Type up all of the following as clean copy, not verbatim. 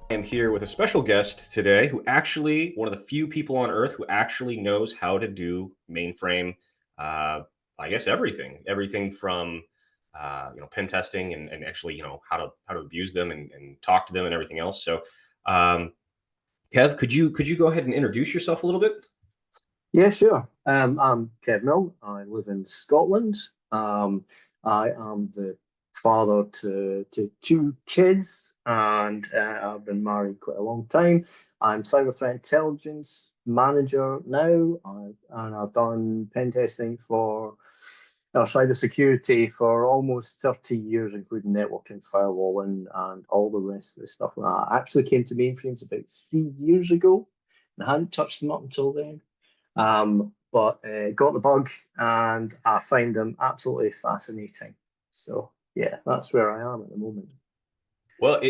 am here with a special guest today who actually, one of the few people on earth who actually knows how to do mainframe, uh, I guess everything from, pen testing and actually, how to abuse them and talk to them and everything else. So, um, Kev, could you go ahead and introduce yourself a little bit? Yeah, sure. I'm Kev Milne. I live in Scotland. I am the father to two kids, and I've been married quite a long time. I'm cyber threat intelligence manager now, and I've done pen testing for cyber security for almost 30 years, including networking, firewalling, and all the rest of the stuff. I actually came to mainframes about 3 years ago, and I hadn't touched them up until then. But got the bug and I find them absolutely fascinating. So yeah, that's where I am at the moment. Well,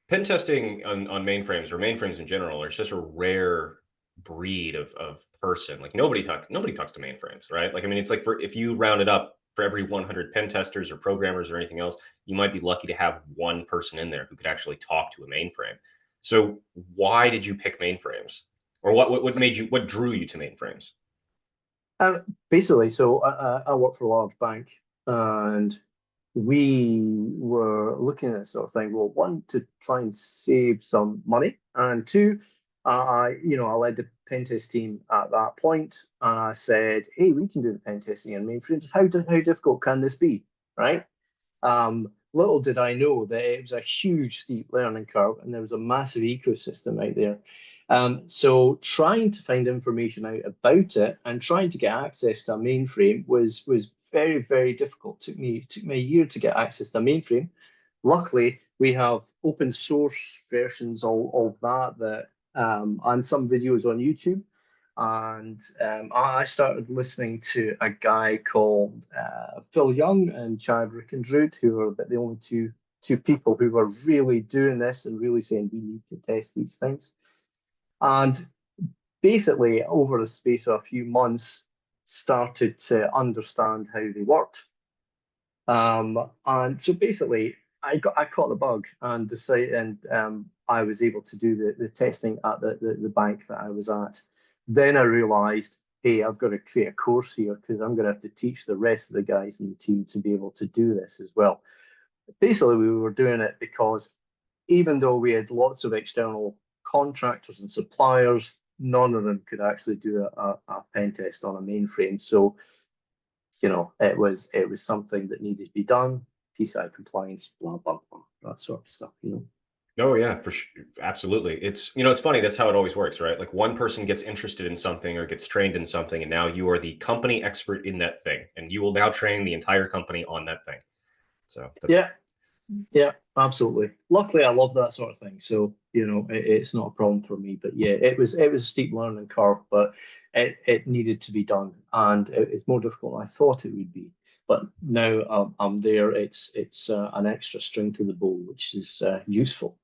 pen testing on mainframes or mainframes in general are such a rare breed of person. Like nobody talks to mainframes, right? Like I mean, it's like for if you round it up for every 100 pen testers or programmers or anything else, you might be lucky to have one person in there who could actually talk to a mainframe. So why did you pick mainframes, or what made you what drew you to mainframes? Uh, Basically, so I work for a large bank and we were looking at sort of thing. Well, one, to try and save some money, and two, I led the pen test team at that point, and I said, "Hey, we can do the pen testing in mainframes. How difficult can this be?" Right? Little did I know that it was a huge steep learning curve and there was a massive ecosystem out there. So trying to find information out about it and trying to get access to a mainframe was very, very difficult. Took me a year to get access to a mainframe. Luckily, we have open source versions of that and some videos on YouTube. And I started listening to a guy called Phil Young and Chad Rickensrud, who were the only two people who were really doing this and really saying we need to test these things. And basically, over the space of a few months, started to understand how they worked. And so basically, I caught the bug and decided, and I was able to do the testing at the bank that I was at. Then I realized, hey, I've got to create a course here because I'm going to have to teach the rest of the guys in the team to be able to do this as well. Basically, we were doing it because even though we had lots of external contractors and suppliers, none of them could actually do a pen test on a mainframe. So it was something that needed to be done, PCI compliance, blah blah blah, that sort of stuff. Oh yeah, for sure. Absolutely. It's funny. That's how it always works, right? Like one person gets interested in something or gets trained in something, and now you are the company expert in that thing, and you will now train the entire company on that thing. So that's Yeah, yeah, absolutely. Luckily, I love that sort of thing, so it's not a problem for me. But yeah, it was a steep learning curve, but it needed to be done, and it's more difficult than I thought it would be. But now I'm there. It's an extra string to the bow, which is useful.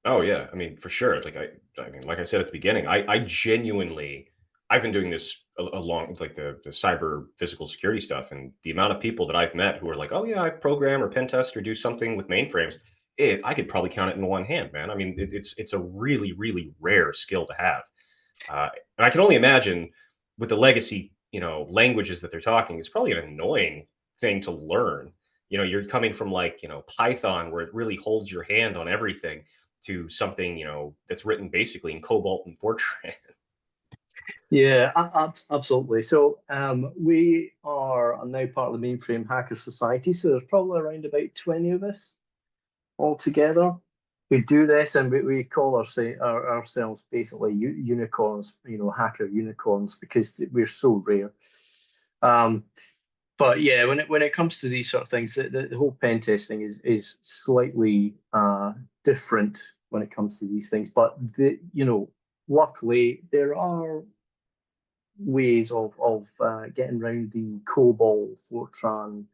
oh yeah. I mean, for sure. I mean, like I said at the beginning, I genuinely, I've been doing this along like the cyber physical security stuff, and the amount of people that I've met who are like, oh yeah, I program or pen test or do something with mainframes. I could probably count it in one hand, man. I mean, it's a really really rare skill to have. And I can only imagine with the legacy, languages that they're talking, it's probably an annoying thing to learn. You're coming from like, Python where it really holds your hand on everything to something, that's written basically in Cobalt and Fortran. Yeah, absolutely. So we are now part of the Mainframe Hacker Society. So there's probably around about 20 of us all together. We do this and we call ourselves basically unicorns, hacker unicorns, because we're so rare. Um, but yeah, when it comes to these sort of things, the whole pen testing is slightly different when it comes to these things. But luckily there are ways of getting around the COBOL, Fortran,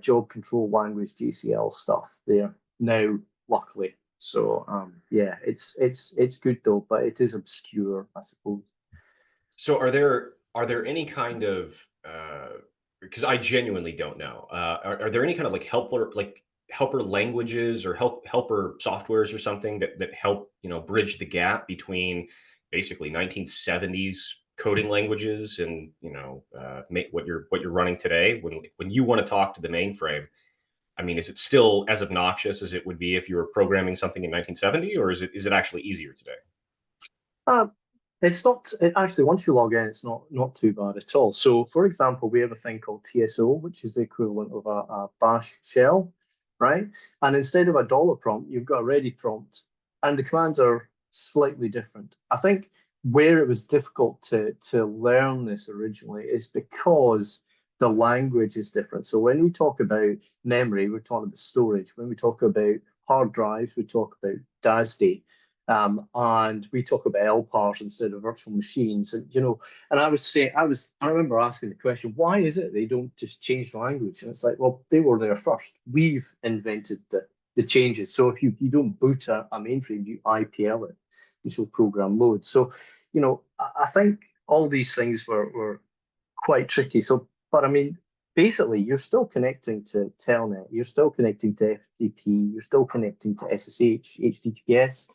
job control language, JCL stuff there now, luckily. So yeah, it's good though, but it is obscure, I suppose. So are there any kind of because I genuinely don't know. Are there any kind of like helper languages or helper softwares or something that help, you know, bridge the gap between basically 1970s coding languages and, you know, what you're running today when you want to talk to the mainframe? I mean, is it still as obnoxious as it would be if you were programming something in 1970, or is it actually easier today? Uh, it's not actually, once you log in, it's not too bad at all. So, for example, we have a thing called TSO, which is the equivalent of a bash shell, right? And instead of a dollar prompt, you've got a ready prompt, and the commands are slightly different. I think where it was difficult to learn this originally is because the language is different. So when we talk about memory, we're talking about storage. When we talk about hard drives, we talk about DASD. And we talk about LPARs instead of virtual machines. And, you know, and I was saying, I remember asking the question, why is it they don't just change the language? And it's like, well, they were there first. We've invented the changes. So if you don't boot a mainframe, you IPL it, which will program load. So, you know, I think all these things were quite tricky. So, but I mean, basically, you're still connecting to Telnet, you're still connecting to FTP, you're still connecting to SSH, HTTPS,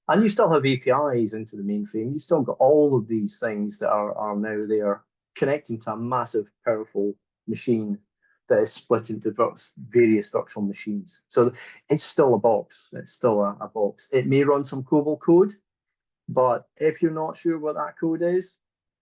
and you still have APIs into the mainframe. You still got all of these things that are now there connecting to a massive, powerful machine that is split into various virtual machines. So it's still a box. It's still a box. It may run some COBOL code, but if you're not sure what that code is,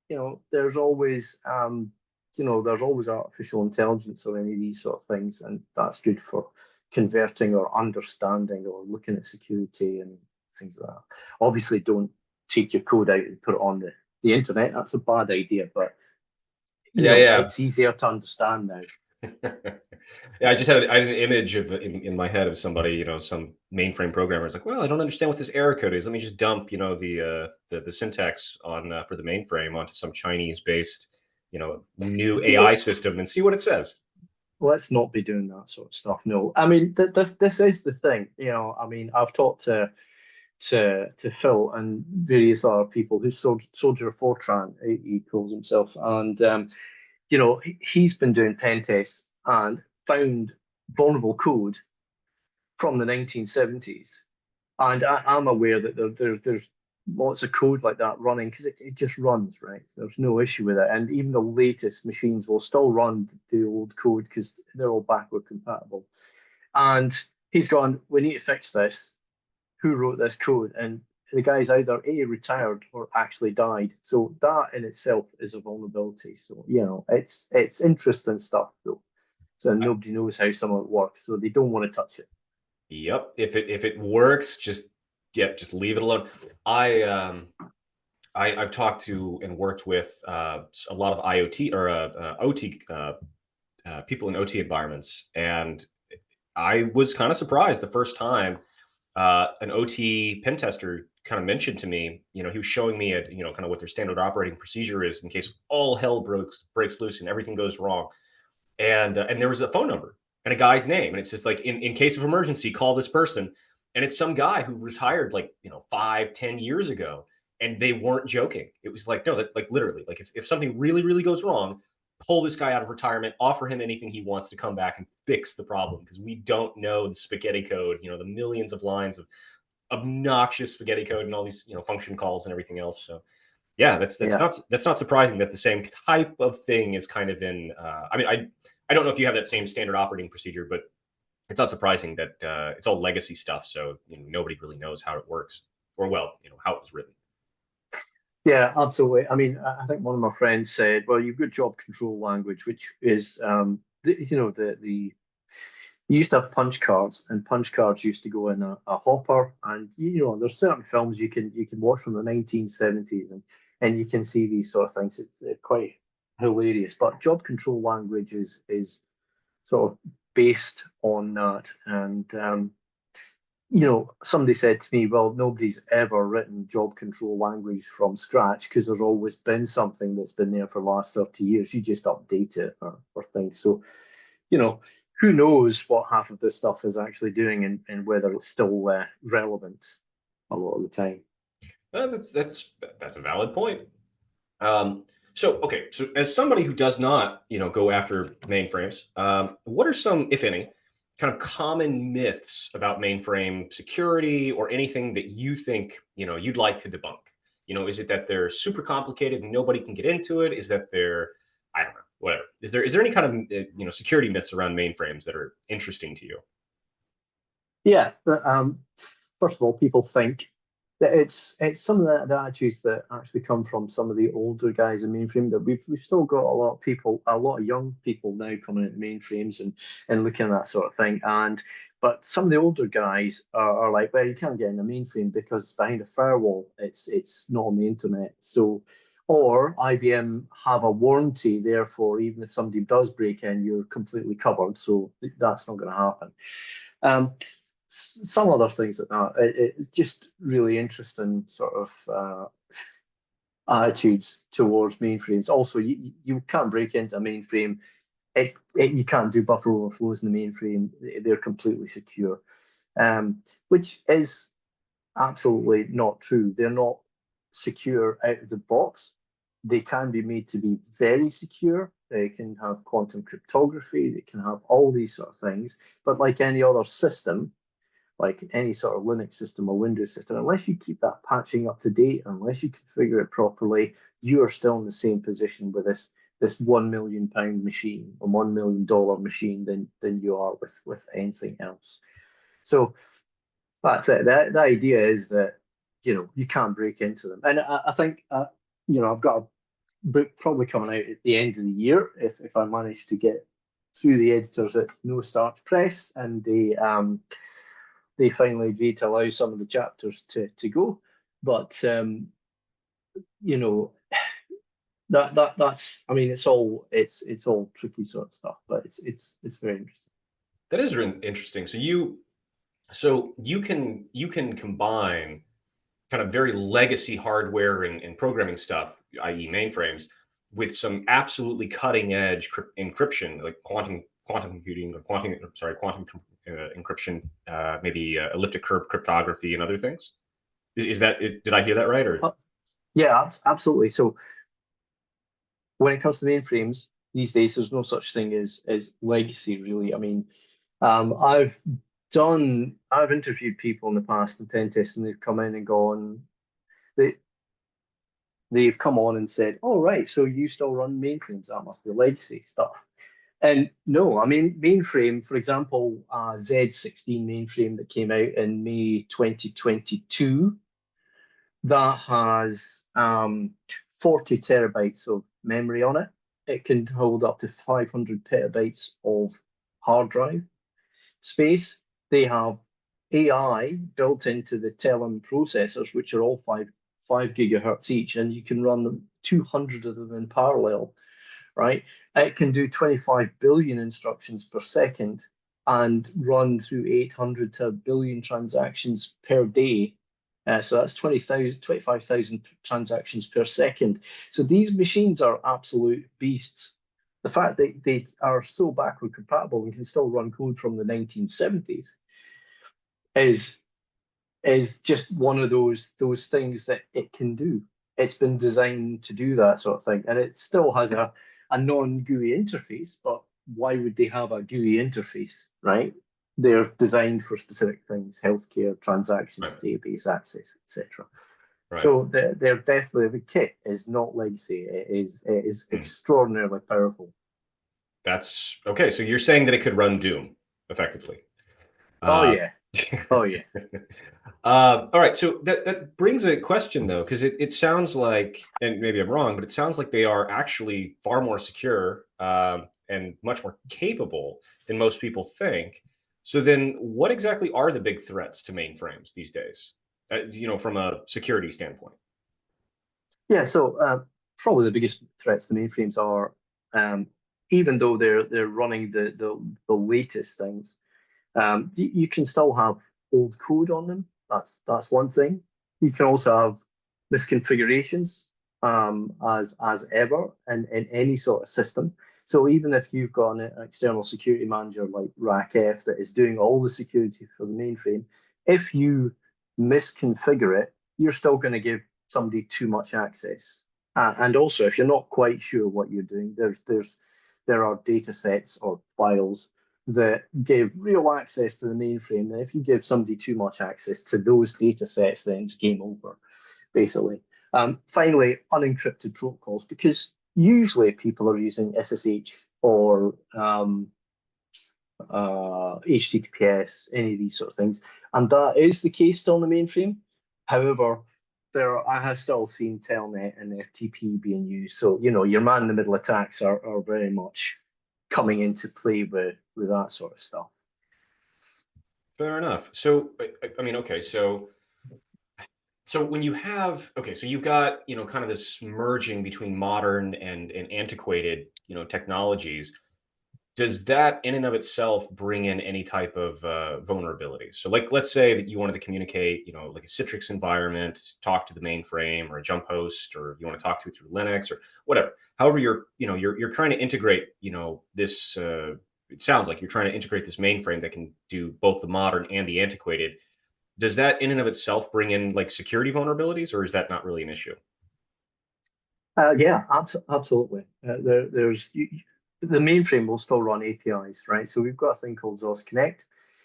you know, there's always artificial intelligence or any of these sort of things, and that's good for converting or understanding or looking at security and things like that. Obviously, don't take your code out and put it on the internet. That's a bad idea, but you Yeah, know, yeah. it's easier to understand now. Yeah, I had an image of in my head of somebody, you know, some mainframe programmer is like, well, I don't understand what this error code is. Let me just dump, you know, the syntax on for the mainframe onto some Chinese based, you know, new AI system and see what it says. Let's not be doing that sort of stuff. No, I mean this is the thing. You know, I mean I've talked to Phil and various other people who Soldier Fortran, he calls himself, and you know he's been doing pen tests and found vulnerable code from the 1970s, and I'm aware that there's lots of code like that running because it just runs, right? There's no issue with it, and even the latest machines will still run the old code because they're all backward compatible. And he's gone, we need to fix this. Who wrote this code? And the guy's either A, retired or actually died. So that in itself is a vulnerability. So, you know, it's interesting stuff though. So nobody knows how some of it works. So they don't want to touch it. Yep. If it works, just just leave it alone. I've talked to and worked with a lot of IoT or OT people in OT environments, and I was kind of surprised the first time an OT pen tester kind of mentioned to me, you know, he was showing me you know, kind of what their standard operating procedure is in case all hell breaks loose and everything goes wrong. And there was a phone number and a guy's name, and it's just like in case of emergency, call this person. And it's some guy who retired like, you know, 5, 10 years ago, and they weren't joking. It was like, no, that like literally, like if something really really goes wrong, pull this guy out of retirement, offer him anything he wants to come back and fix the problem, because we don't know the spaghetti code, you know, the millions of lines of obnoxious spaghetti code and all these, you know, function calls and everything else. So yeah, Yeah. that's not surprising that the same type of thing is kind of in. I mean, I don't know if you have that same standard operating procedure, but it's not surprising that it's all legacy stuff. So you know, nobody really knows how it works, or well, you know, how it was written. Yeah, absolutely. I mean, I think one of my friends said, well, you've got job control language, which is, you know, the you used to have punch cards, and punch cards used to go in a hopper. And you know, there's certain films you can watch from the 1970s, and you can see these sort of things. It's quite hilarious. But job control language is sort of based on that. And you know, somebody said to me, well, nobody's ever written job control language from scratch because there's always been something that's been there for the last 30 years. You just update it or things. So you know, who knows what half of this stuff is actually doing, and whether it's still relevant a lot of the time. That's a valid point. Um, so okay, so as somebody who does not, you know, go after mainframes, what are some, if any, kind of common myths about mainframe security, or anything that you think, you'd like to debunk? Is it that they're super complicated and nobody can get into it? Is that they're, I don't know, whatever. Is there any kind of security myths around mainframes that are interesting to you? Yeah, first of all, people think that it's some of the attitudes that actually come from some of the older guys in mainframe, that we've still got a lot of people, a lot of young people now coming into mainframes and looking at that sort of thing. But some of the older guys are like, well, you can't get in a mainframe because it's behind a firewall. It's not on the internet. So, or IBM have a warranty, therefore, even if somebody does break in, you're completely covered. So that's not going to happen. Um, some other things like that. It's just really interesting sort of attitudes towards mainframes. Also, you can't break into a mainframe. You can't do buffer overflows in the mainframe. They're completely secure, which is absolutely not true. They're not secure out of the box. They can be made to be very secure. They can have quantum cryptography. They can have all these sort of things. But like any other system, like any sort of Linux system or Windows system, unless you keep that patching up to date, unless you configure it properly, you are still in the same position with this £1 million machine or $1 million machine than you are with anything else. So that's it. The idea is that you can't break into them, and I think I've got a book probably coming out at the end of the year if I manage to get through the editors at No Starch Press, and they finally agreed to allow some of the chapters to go. But you know that's, I mean, it's all tricky sort of stuff, but it's very interesting. That is interesting. So you can combine kind of very legacy hardware and programming stuff, i.e., mainframes, with some absolutely cutting edge encryption, like quantum computing, or quantum encryption, maybe elliptic curve cryptography and other things. Did I hear that right? Or Uh, yeah, absolutely. So when it comes to mainframes these days, there's no such thing as legacy, really. I mean, I've interviewed people in the past in pen tests, and they've come in and gone, they they've come on and said, "Oh, right, so you still run mainframes? That must be legacy stuff." And no, I mean, mainframe, for example, Z16 mainframe that came out in May 2022, that has 40 terabytes of memory on it. It can hold up to 500 petabytes of hard drive space. They have AI built into the Telum processors, which are all five gigahertz each, and you can run them 200 of them in parallel, right? It can do 25 billion instructions per second and run through 800 to a billion transactions per day. So that's 20,000, 25,000 transactions per second. So these machines are absolute beasts. The fact that they are so backward compatible and can still run code from the 1970s is is just one of those things that it can do. It's been designed to do that sort of thing, and it still has a non-GUI interface. But why would they have a GUI interface, right? They're designed for specific things: healthcare, transactions, right, database access, etc. right. So they're definitely, the kit is not legacy. It is Hmm. extraordinarily powerful. That's okay. So you're saying that it could run Doom effectively. Oh Uh, yeah, oh yeah. all right. So that brings a question though, because it sounds like, and maybe I'm wrong, but it sounds like they are actually far more secure, and much more capable than most people think. So then, what exactly are the big threats to mainframes these days? From a security standpoint. Yeah, so probably the biggest threats to mainframes are, um, even though they're running the latest things, you can still have old code on them. That's one thing. You can also have misconfigurations, as ever in any sort of system. So even if you've got an external security manager like RACF that is doing all the security for the mainframe, if you misconfigure it, you're still going to give somebody too much access. And also, if you're not quite sure what you're doing, there are data sets or files that give real access to the mainframe. And if you give somebody too much access to those data sets, then it's game over, basically. Finally, unencrypted protocols, because usually people are using SSH or HTTPS, any of these sort of things. And that is the case still in the mainframe. However, I have still seen Telnet and FTP being used. So, your man-in-the-middle attacks are very much coming into play with that sort of stuff. Fair enough. So, I mean, okay, so when you have, okay, so you've got, kind of this merging between modern and antiquated, technologies. Does that in and of itself bring in any type of vulnerability? So like, let's say that you wanted to communicate, like a Citrix environment, talk to the mainframe or a jump host, or you want to talk to it through Linux or whatever. However, you're trying to integrate, this, it sounds like you're trying to integrate this mainframe that can do both the modern and the antiquated. Does that in and of itself bring in like security vulnerabilities, or is that not really an issue? Yeah, absolutely. The mainframe will still run APIs, right? So we've got a thing called ZOS Connect.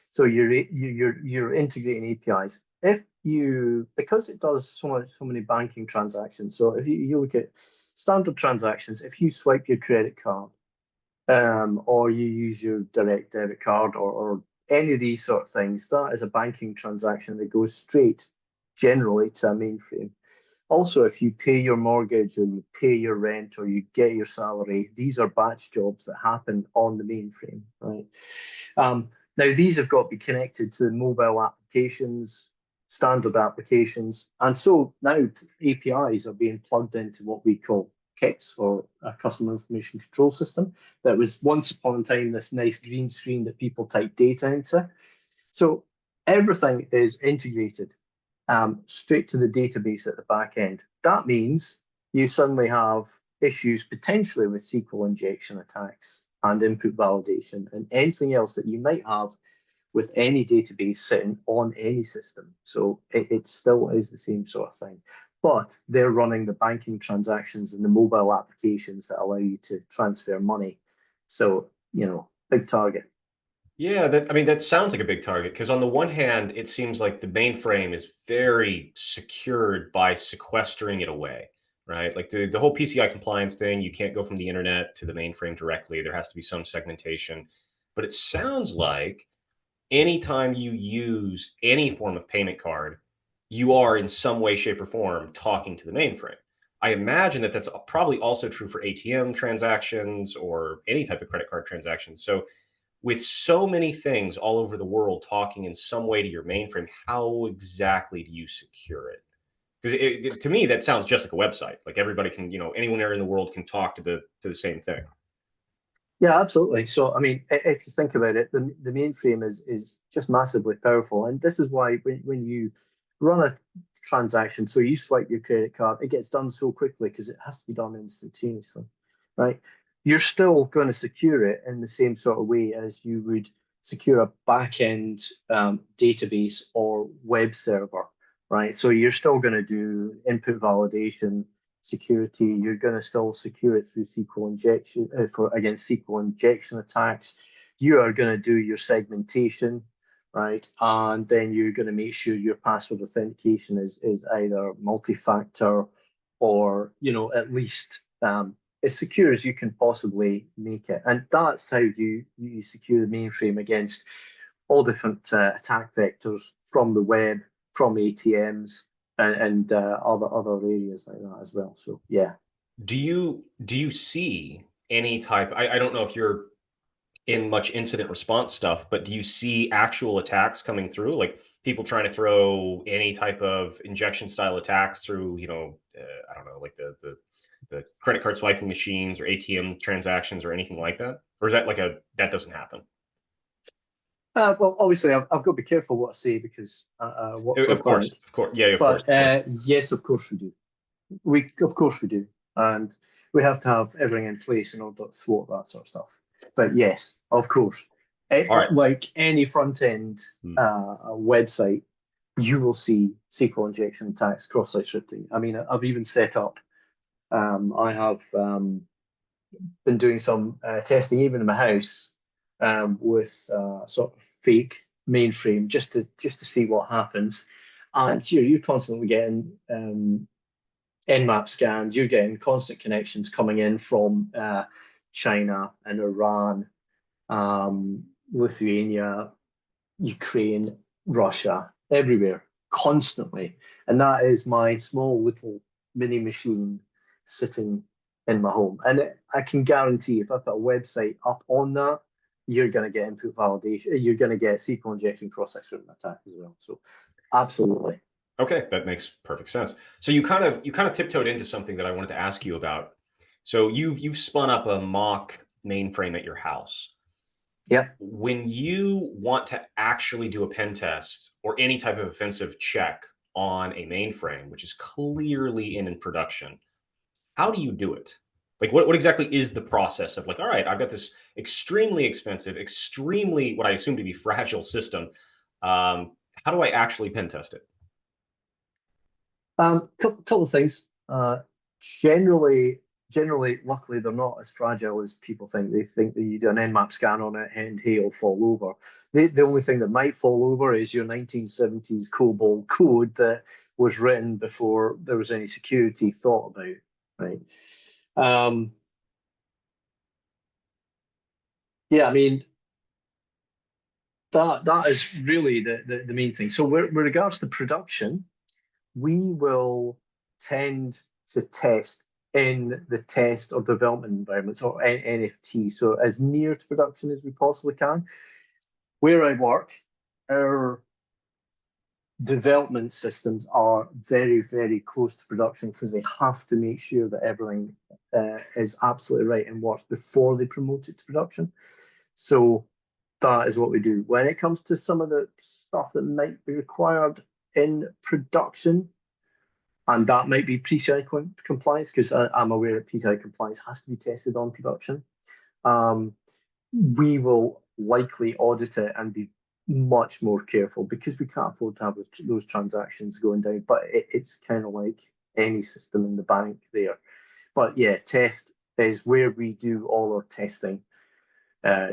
So you're integrating APIs. Because it does so many banking transactions. So if you look at standard transactions, if you swipe your credit card, or you use your direct debit card or any of these sort of things, that is a banking transaction that goes straight generally to a mainframe. Also, if you pay your mortgage or you pay your rent or you get your salary, these are batch jobs that happen on the mainframe, right? Now, these have got to be connected to the mobile applications, standard applications. And so now APIs are being plugged into what we call CISS, or a customer information control system, that was once upon a time this nice green screen that people type data into. So everything is integrated straight to the database at the back end. That means you suddenly have issues potentially with SQL injection attacks and input validation and anything else that you might have with any database sitting on any system. So it still is the same sort of thing. But they're running the banking transactions and the mobile applications that allow you to transfer money. So, big target. Yeah, that sounds like a big target because on the one hand, it seems like the mainframe is very secured by sequestering it away, right? Like the whole PCI compliance thing, you can't go from the internet to the mainframe directly. There has to be some segmentation. But it sounds like anytime you use any form of payment card, you are in some way, shape, or form talking to the mainframe. I imagine that that's probably also true for ATM transactions or any type of credit card transactions. So with so many things all over the world talking in some way to your mainframe, how exactly do you secure it? Because to me, that sounds just like a website. Like everybody can, anyone there in the world can talk to the same thing. Yeah, absolutely. So, I mean, if you think about it, the mainframe is just massively powerful. And this is why when you run a transaction, so you swipe your credit card, it gets done so quickly because it has to be done instantaneously, right? You're still going to secure it in the same sort of way as you would secure a back-end database or web server, right? So you're still going to do input validation, security. You're going to still secure it through SQL injection against SQL injection attacks. You are going to do your segmentation, right? And then you're going to make sure your password authentication is either multi-factor or at least as secure as you can possibly make it. And that's how you secure the mainframe against all different attack vectors from the web, from ATMs, and other areas like that as well. So yeah. Do you see any type? I don't know if you're in much incident response stuff, but do you see actual attacks coming through? Like people trying to throw any type of injection style attacks through, I don't know, like the credit card swiping machines or ATM transactions or anything like that? Or is that that doesn't happen? Well, obviously, I've got to be careful what I say because I work for a Of course, bank. of course. Yeah, of course. But yes, of course we do. Of course we do, and we have to have everything in place in order to thwart that sort of stuff. But yes, of course, All right. like any front end Hmm. website, you will see SQL injection attacks, cross-site scripting. I mean, I've even set up. I have been doing some testing even in my house with sort of fake mainframe just to see what happens. And you're constantly getting Nmap scans. You're getting constant connections coming in from China and Iran, Lithuania, Ukraine, Russia, everywhere, constantly. And that is my small little mini machine sitting in my home. And I can guarantee if I put a website up on that, you're going to get input validation. You're going to get SQL injection cross-sector attack as well. So absolutely. Okay, that makes perfect sense. So you kind of tiptoed into something that I wanted to ask you about. So you've spun up a mock mainframe at your house. Yeah. When you want to actually do a pen test or any type of offensive check on a mainframe, which is clearly in production, how do you do it? Like what exactly is the process of like, all right, I've got this extremely expensive, extremely what I assume to be fragile system. How do I actually pen test it? Couple of things. Generally, luckily, they're not as fragile as people think. They think that you do an Nmap scan on it and hey, it'll fall over. The only thing that might fall over is your 1970s COBOL code that was written before there was any security thought about, right? Yeah, I mean, that is really the main thing. So with regards to production, we will tend to test in the test or development environments or NFT, so as near to production as we possibly can. Where I work, our development systems are very, very close to production because they have to make sure that everything is absolutely right and works before they promote it to production. So that is what we do. When it comes to some of the stuff that might be required in production, and that might be PCI compliance because I'm aware that PCI compliance has to be tested on production. We will likely audit it and be much more careful because we can't afford to have those transactions going down. But it's kind of like any system in the bank there. But yeah, test is where we do all our testing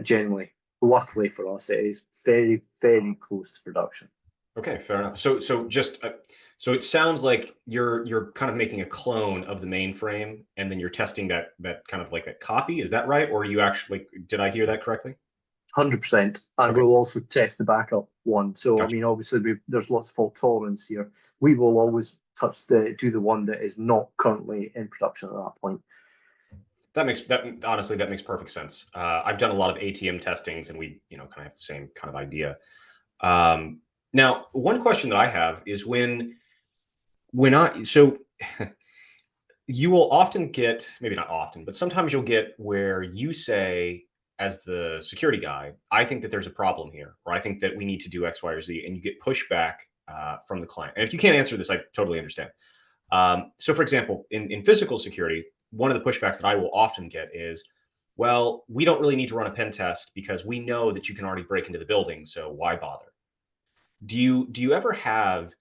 generally. Luckily for us, it is very, very close to production. Okay, fair enough. So it sounds like you're kind of making a clone of the mainframe, and then you're testing that kind of like a copy. Is that right? Or are you actually, did I hear that correctly? 100%. And Okay, we'll also test the backup one. So, I gotcha. mean, obviously, there's lots of fault tolerance here. We will always do the one that is not currently in production at that point. That honestly, that makes perfect sense. I've done a lot of ATM testings, and we kind of have the same kind of idea. Now, one question that I have is when I so you will often get, maybe not often, but sometimes you'll get where you say, as the security guy, I think that there's a problem here, or I think that we need to do X, Y, or Z, and you get pushback from the client. And if you can't answer this, I totally understand. So, for example, in physical security, one of the pushbacks that I will often get is, well, we don't really need to run a pen test because we know that you can already break into the building, so why bother? Do you ever have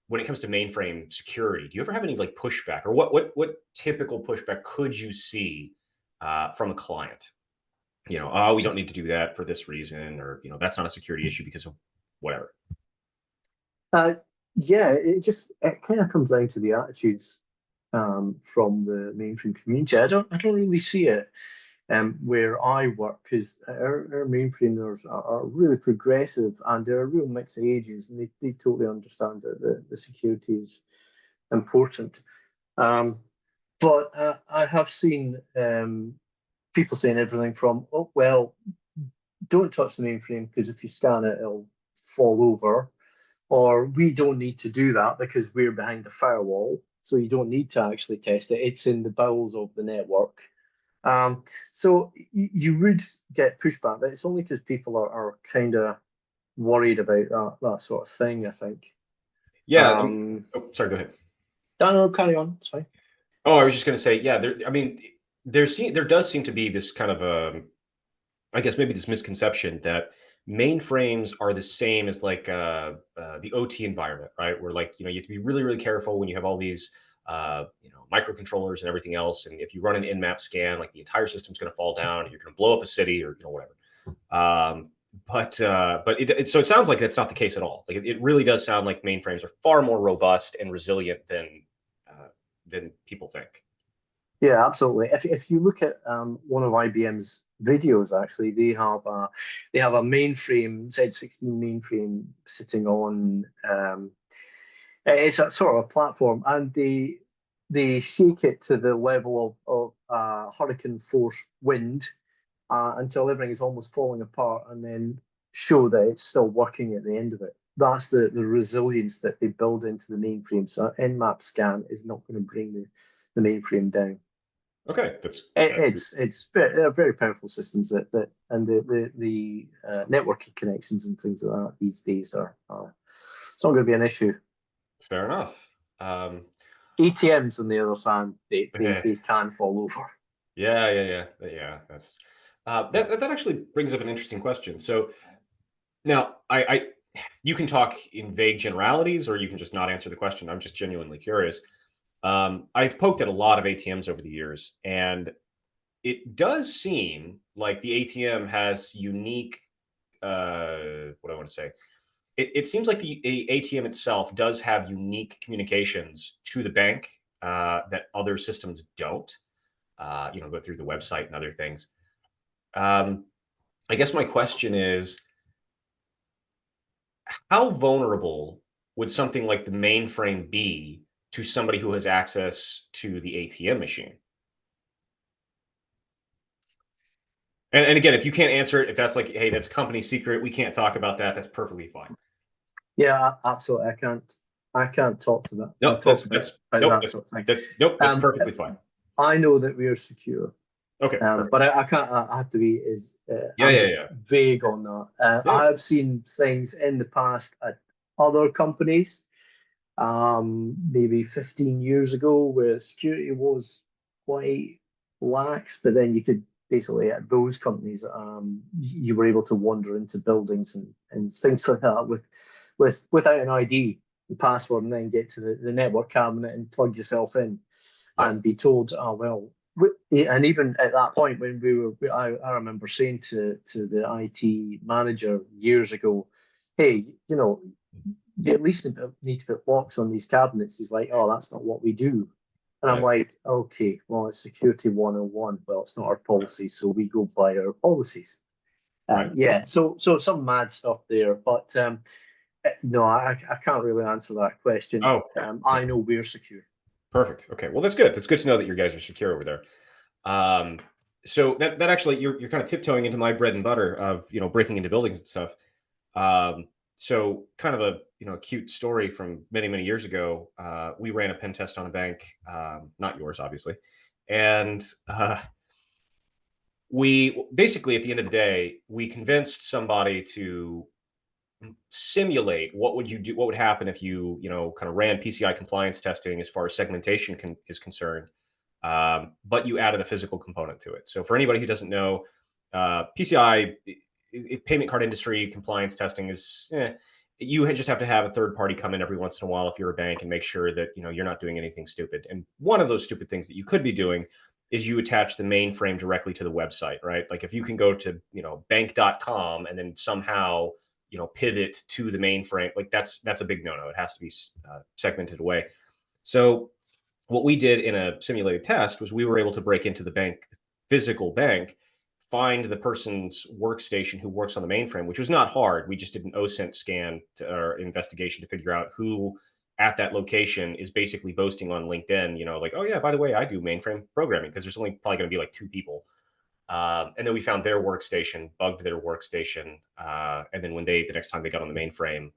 when it comes to mainframe security, do you ever have any like pushback, or what typical pushback could you see from a client? Oh, we don't need to do that for this reason, or that's not a security issue because of whatever. Uh, yeah, it kind of comes down to the attitudes from the mainframe community. I don't really see it where I work because our mainframers are really progressive and they're a real mix of ages and they totally understand that the security is important. But I have seen people saying everything from, oh, well, don't touch the mainframe because if you scan it, it'll fall over. Or we don't need to do that because we're behind a firewall. So you don't need to actually test it. It's in the bowels of the network. So you would get pushback, but it's only because people are kind of worried about that sort of thing, I think. Yeah. Oh, sorry. Go ahead. No, no, carry on. It's fine. Oh, I was just going to say, yeah. I mean, there does seem to be this kind of I guess maybe this misconception that mainframes are the same as like the OT environment, right? Where like you have to be really really careful when you have all these microcontrollers and everything else. And if you run an in-map scan, like the entire system's going to fall down, and you're going to blow up a city or whatever. So it sounds like that's not the case at all. Like it really does sound like mainframes are far more robust and resilient than people think. Yeah, absolutely. If you look at one of IBM's videos, actually, they have a mainframe Z16 mainframe sitting on it's a sort of a platform, and they shake it to the level of hurricane force wind until everything is almost falling apart, and then show that it's still working at the end of it. That's the resilience that they build into the mainframe. So an Nmap scan is not going to bring the mainframe down. Okay, They're very powerful systems and the networking connections and things like that these days are it's not going to be an issue. fair enough. ATMs on the other hand, Yeah, they can fall over. yeah. That's that actually brings up an interesting question. So now, I you can talk in vague generalities, or you can just not answer the question. I'm just genuinely curious. I've poked at a lot of ATMs over the years, and it does seem like the ATM has unique. What do I want to say? It seems like the ATM itself does have unique communications to the bank that other systems don't. Go through the website and other things. I guess my question is, how vulnerable would something like the mainframe be to somebody who has access to the ATM machine? And again, if you can't answer it, if that's like, hey, that's company secret, we can't talk about that, that's perfectly fine. Yeah, absolutely. I can't talk to that. Nope, Talk about nope, that sort of thing. that's perfectly fine. I know that we are secure. Okay, perfect. But I can't. I have to be is. Yeah, I'm yeah, just yeah. vague on that. Yeah. I have seen things in the past at other companies, maybe 15 years ago, where security was quite lax, but then you could basically at those companies, you were able to wander into buildings and things like that without an ID, the password, and then get to the network cabinet and plug yourself in, Yep. and be told, oh well. And even at that point, when I remember saying to the IT manager years ago, hey, you at least need to put locks on these cabinets. He's like, oh, that's not what we do. And I'm Right. like, okay, well, it's security 101. Well, it's not our policy, so we go by our policies. Right. Yeah, so some mad stuff there, but no, I can't really answer that question. Oh, I know we're secure. perfect. Okay. Well, that's good. That's good to know that you guys are secure over there. Um, so that actually you're kind of tiptoeing into my bread and butter of breaking into buildings and stuff. So kind of a cute story from many years ago. We ran a pen test on a bank, not yours, obviously, and we basically at the end of the day we convinced somebody to simulate what would happen if you kind of ran PCI compliance testing as far as segmentation is concerned, but you added a physical component to it. So for anybody who doesn't know, PCI payment card industry compliance testing is you just have to have a third party come in every once in a while if you're a bank and make sure that you're not doing anything stupid. And one of those stupid things that you could be doing is you attach the mainframe directly to the website, right? Like if you can go to bank.com and then somehow pivot to the mainframe, like that's a big no-no. It has to be segmented away. So what we did in a simulated test was we were able to break into the physical bank, find the person's workstation who works on the mainframe, which was not hard. We just did an OSINT scan or investigation to figure out who at that location is basically boasting on LinkedIn, like, oh yeah, by the way, I do mainframe programming, because there's only probably going to be like 2 people. And then we found their workstation, bugged their workstation, and then the next time they got on the mainframe,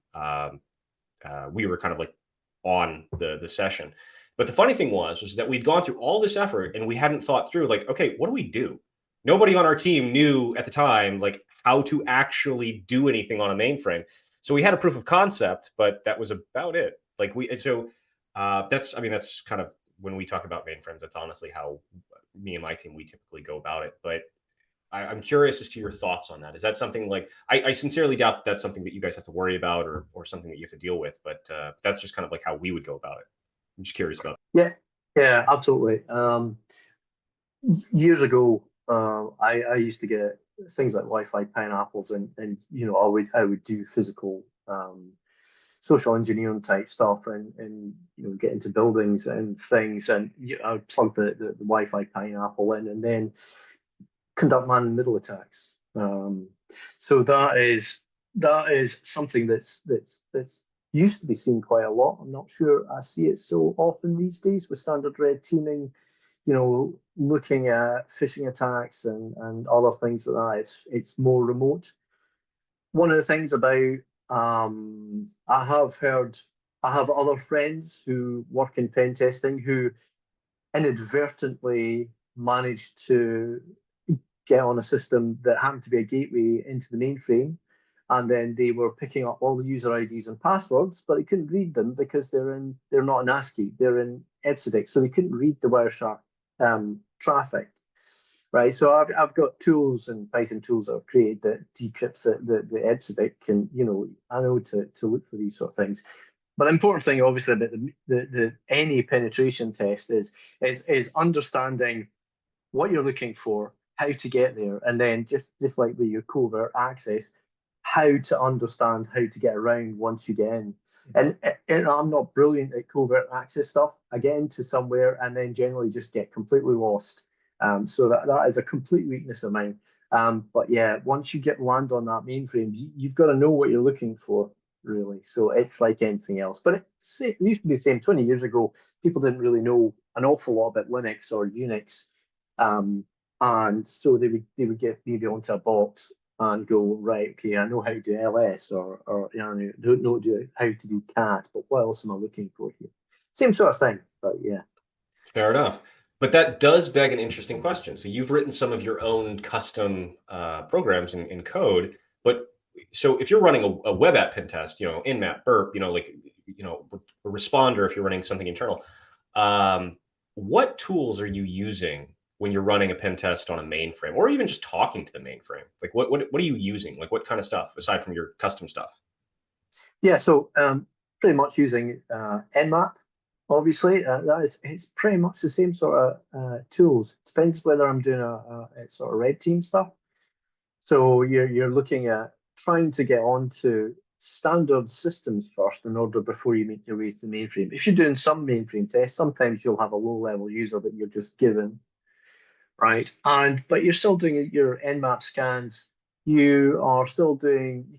we were kind of like on the session. But the funny thing was that we'd gone through all this effort and we hadn't thought through, like, okay, what do we do? Nobody on our team knew at the time like how to actually do anything on a mainframe. So we had a proof of concept, but that was about it. Like that's kind of when we talk about mainframes, that's honestly how me and my team we typically go about it. But I'm curious as to your thoughts on that. Is that something like I sincerely doubt that that's something that you guys have to worry about or something that you have to deal with, but that's just kind of like how we would go about it. I'm just curious about. Yeah, yeah, absolutely. Years ago, I used to get things like Wi-Fi pineapples, and I would do physical social engineering type stuff, and get into buildings and things, and I would plug the Wi-Fi pineapple in, and then conduct man-in-the-middle attacks. So that is something that's used to be seen quite a lot. I'm not sure I see it so often these days with standard red teaming, looking at phishing attacks and other things like that. It's more remote. One of the things about I have other friends who work in pen testing who inadvertently managed to get on a system that happened to be a gateway into the mainframe. And then they were picking up all the user IDs and passwords, but they couldn't read them because they're not in ASCII, they're in EBCDIC, so they couldn't read the Wireshark traffic. Right, so I've got tools and Python tools that I've created that decrypts the EBCDIC, and I know to look for these sort of things. But the important thing, obviously, about the any penetration test is understanding what you're looking for, how to get there, and then just like with your covert access, how to understand how to get around once you get in. And I'm not brilliant at covert access stuff. I get into somewhere and then generally just get completely lost. So that is a complete weakness of mine. But yeah, once you get land on that mainframe, you've got to know what you're looking for, really. So it's like anything else. But it used to be the same 20 years ago. People didn't really know an awful lot about Linux or Unix. And so they would get maybe onto a box and go, right, okay, I know how to do LS, or I don't know how to do cat, but what else am I looking for here? Same sort of thing, but yeah. Fair enough. But that does beg an interesting question. So you've written some of your own custom programs in code, but so if you're running a web app pen test, Nmap, burp, a responder, if you're running something internal, what tools are you using when you're running a pen test on a mainframe, or even just talking to the mainframe? Like what are you using? Like what kind of stuff aside from your custom stuff? Yeah, so pretty much using Nmap, obviously. It's pretty much the same sort of tools. It depends whether I'm doing a sort of red team stuff. So you're looking at trying to get onto standard systems first in order before you make your way to the mainframe. If you're doing some mainframe tests, sometimes you'll have a low-level user that you're just given, right? But you're still doing your Nmap scans. You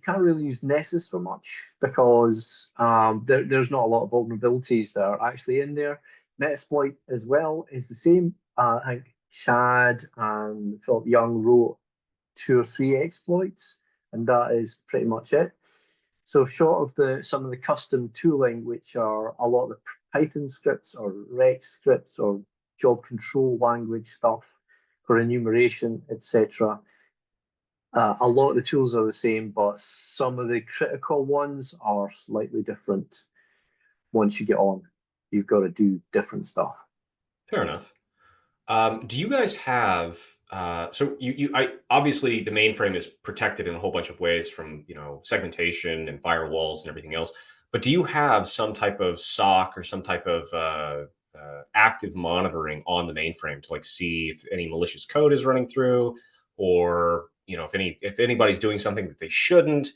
can't really use Nessus for much because there's not a lot of vulnerabilities that are actually in there. Metasploit as well is the same. I think Chad and Philip Young wrote 2 or 3 exploits, and that is pretty much it. So short of some of the custom tooling, which are a lot of the Python scripts or Rex scripts or job control language stuff for enumeration, etc. A lot of the tools are the same, but some of the critical ones are slightly different. Once you get on, you've got to do different stuff. Fair enough. Do you guys have so I obviously the mainframe is protected in a whole bunch of ways from segmentation and firewalls and everything else, but do you have some type of SOC or some type of active monitoring on the mainframe to like see if any malicious code is running through, or if anybody's doing something that they shouldn't,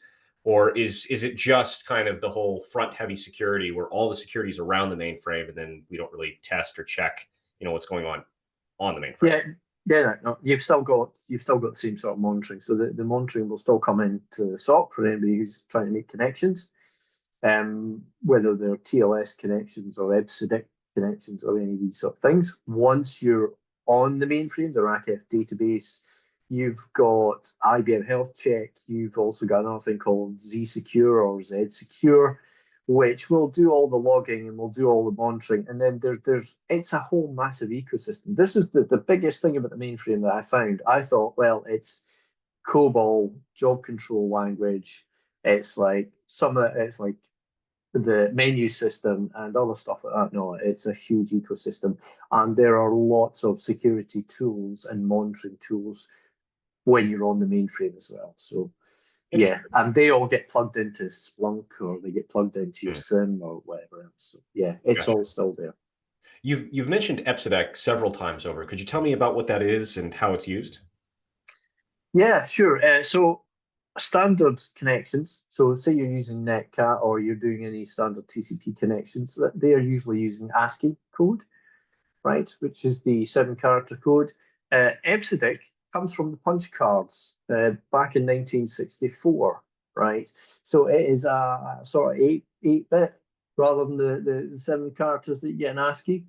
or is it just kind of the whole front heavy security where all the security is around the mainframe and then we don't really test or check what's going on the mainframe? Yeah, yeah, no, you've still got the same sort of monitoring. So the monitoring will still come into the SOC for anybody who's trying to make connections, whether they're TLS connections or EBCDIC connections or any of these sort of things. Once you're on the mainframe, the RACF database, you've got IBM Health Check. You've also got another thing called Z Secure or Z Secure, which will do all the logging and will do all the monitoring. And then it's a whole massive ecosystem. This is the biggest thing about the mainframe that I found. I thought, well, it's COBOL, job control language. It's like it's like the menu system and other stuff like that. No, it's a huge ecosystem. And there are lots of security tools and monitoring tools when you're on the mainframe as well. So Yeah, and they all get plugged into Splunk or they get plugged into your Hmm, SIM or whatever else. So yeah, it's gotcha. all still there. You've mentioned EPSIDEC several times over. Could you tell me about what that is and how it's used? Yeah, sure. So standard connections. So say you're using Netcat or you're doing any standard TCP connections, that they are usually using ASCII code, right? Which is the 7 character code. EBCDIC comes from the punch cards back in 1964, right? So it is a sort of eight bit rather than the 7 characters that you get in ASCII.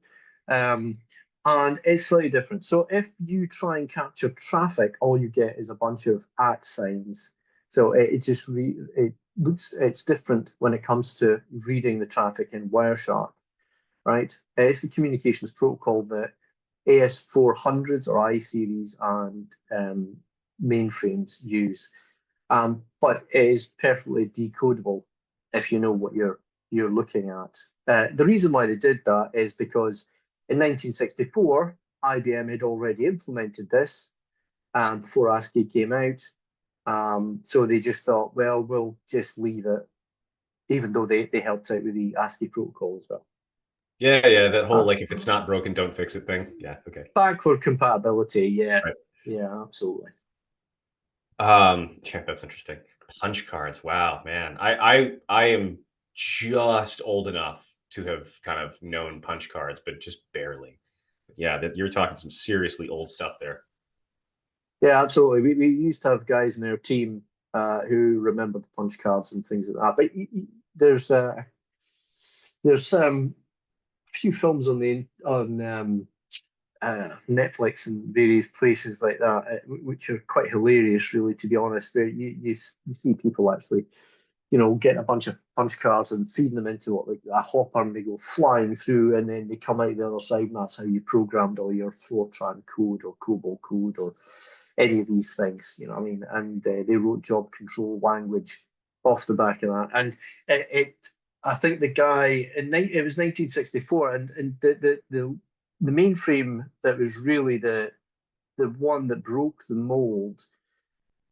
Um, and it's slightly different. So if you try and capture traffic, all you get is a bunch of at signs. So it just it looks it's different when it comes to reading the traffic in Wireshark, right? It's the communications protocol that AS400s or I series and mainframes use. But it is perfectly decodable if you know what you're looking at. The reason why they did that is because in 1964, IBM had already implemented this before ASCII came out. So they just thought, well, we'll just leave it, even though they helped out with the ASCII protocol as well. Yeah, yeah, that whole Uh, like if it's not broken, don't fix it thing. Yeah, okay. Backward compatibility, yeah, Right. yeah, absolutely. Yeah, that's interesting. Punch cards. Wow, man. I am just old enough to have kind of known punch cards, but just barely. Yeah, that you're talking some seriously old stuff there. Yeah, absolutely. We used to have guys in our team who remembered the punch cards and things like that. But there's a few films on Netflix and various places like that, which are quite hilarious, really, to be honest. Where you see people actually, getting a bunch of punch cards and feeding them into what like a hopper, and they go flying through, and then they come out the other side, and that's how you programmed all your Fortran code or COBOL code or any of these things. You know what I mean? And they wrote job control language off the back of that, and it I think the guy it was 1964, and the mainframe that was really the one that broke the mold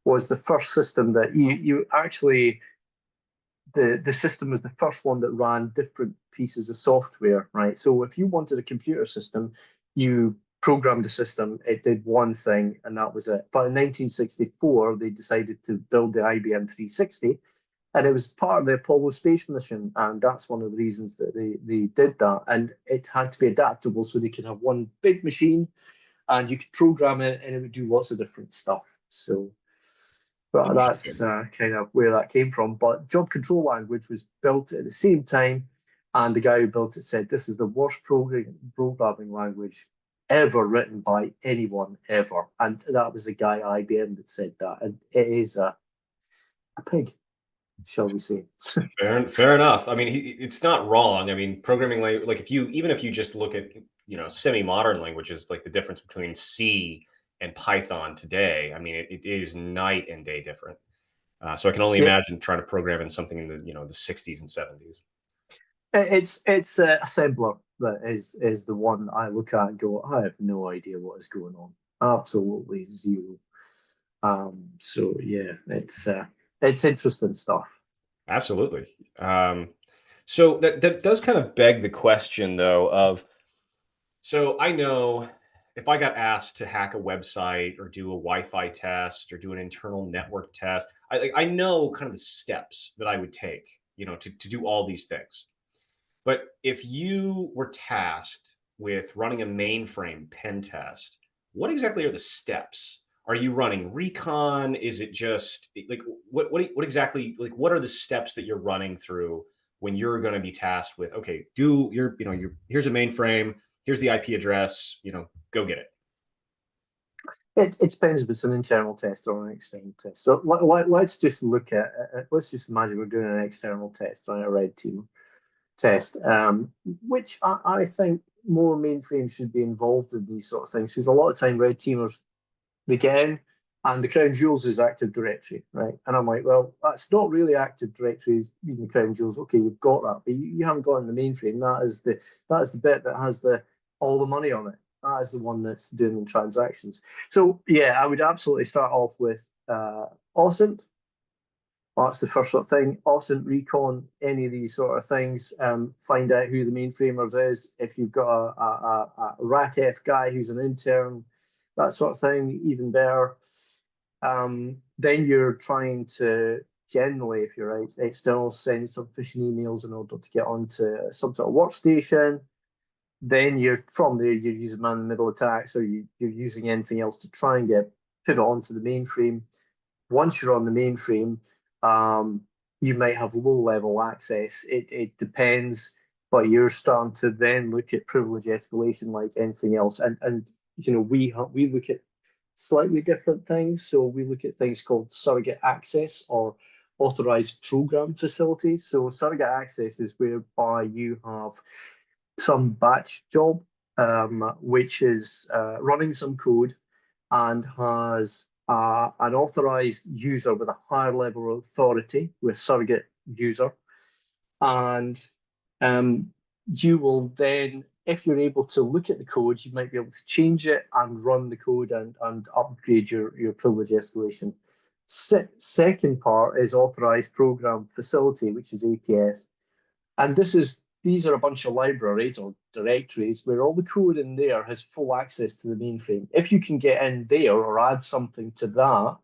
was the first system that you actually the system was the first one that ran different pieces of software, right? So if you wanted a computer system, you programmed the system, it did one thing, and that was it. But in 1964, they decided to build the IBM 360, and it was part of the Apollo space mission, and that's one of the reasons that they did that. And it had to be adaptable, so they could have one big machine, and you could program it, and it would do lots of different stuff. So but that's Interesting. kind of where that came from. But job control language was built at the same time, and the guy who built it said this is the worst programming language ever written by anyone ever. And that was the guy at IBM that said that. And it is a pig, shall we say? Fair enough. I mean, it's not wrong. I mean, programming like if you even if you just look at semi-modern languages, like the difference between C and Python today, I mean, it is night and day different. So I can only Yeah, imagine trying to program in something in the the 60s and 70s. it's assembler that is the one I look at and go, I have no idea what is going on. Absolutely zero. So yeah, it's interesting stuff. Absolutely. So that does kind of beg the question, though, of so I know if I got asked to hack a website or do a Wi-Fi test or do an internal network test, I know kind of the steps that I would take, to do all these things. But if you were tasked with running a mainframe pen test, what exactly are the steps? Are you running recon? Is it just like what exactly like what are the steps that you're running through when you're going to be tasked with okay, do your your here's a mainframe, here's the IP address, go get it. It depends if it's an internal test or an external test. So let's just look at let's just imagine we're doing an external test on a red team test, which I think more mainframes should be involved in these sort of things because a lot of time red teamers they get in and the crown jewels is Active Directory, right? And I'm like, well, that's not really Active Directory using the crown jewels. Okay, you've got that, but you haven't got in the mainframe. That is the bit that has the all the money on it. That is the one that's doing the transactions. So yeah, I would absolutely start off with Austin. That's the first sort of thing. Austin recon any of these sort of things. Find out who the mainframers is. If you've got a RACF guy who's an intern, that sort of thing, even better. Then you're trying to generally, if you're out external, send some phishing emails in order to get onto some sort of workstation. Then you're from there, you're using man-in-the-middle attacks, or you're using anything else to try and get pivot onto the mainframe. Once you're on the mainframe, you might have low-level access. It depends, but you're starting to then look at privilege escalation like anything else. And you know we look at slightly different things. So we look at things called surrogate access or authorized program facilities. So surrogate access is whereby you have some batch job, which is running some code and has an authorized user with a higher level of authority with surrogate user. And you will then, if you're able to look at the code, you might be able to change it and run the code and upgrade your privilege escalation. Second part is authorized program facility, which is APF. And these are a bunch of libraries or directories where all the code in there has full access to the mainframe. If you can get in there or add something to that,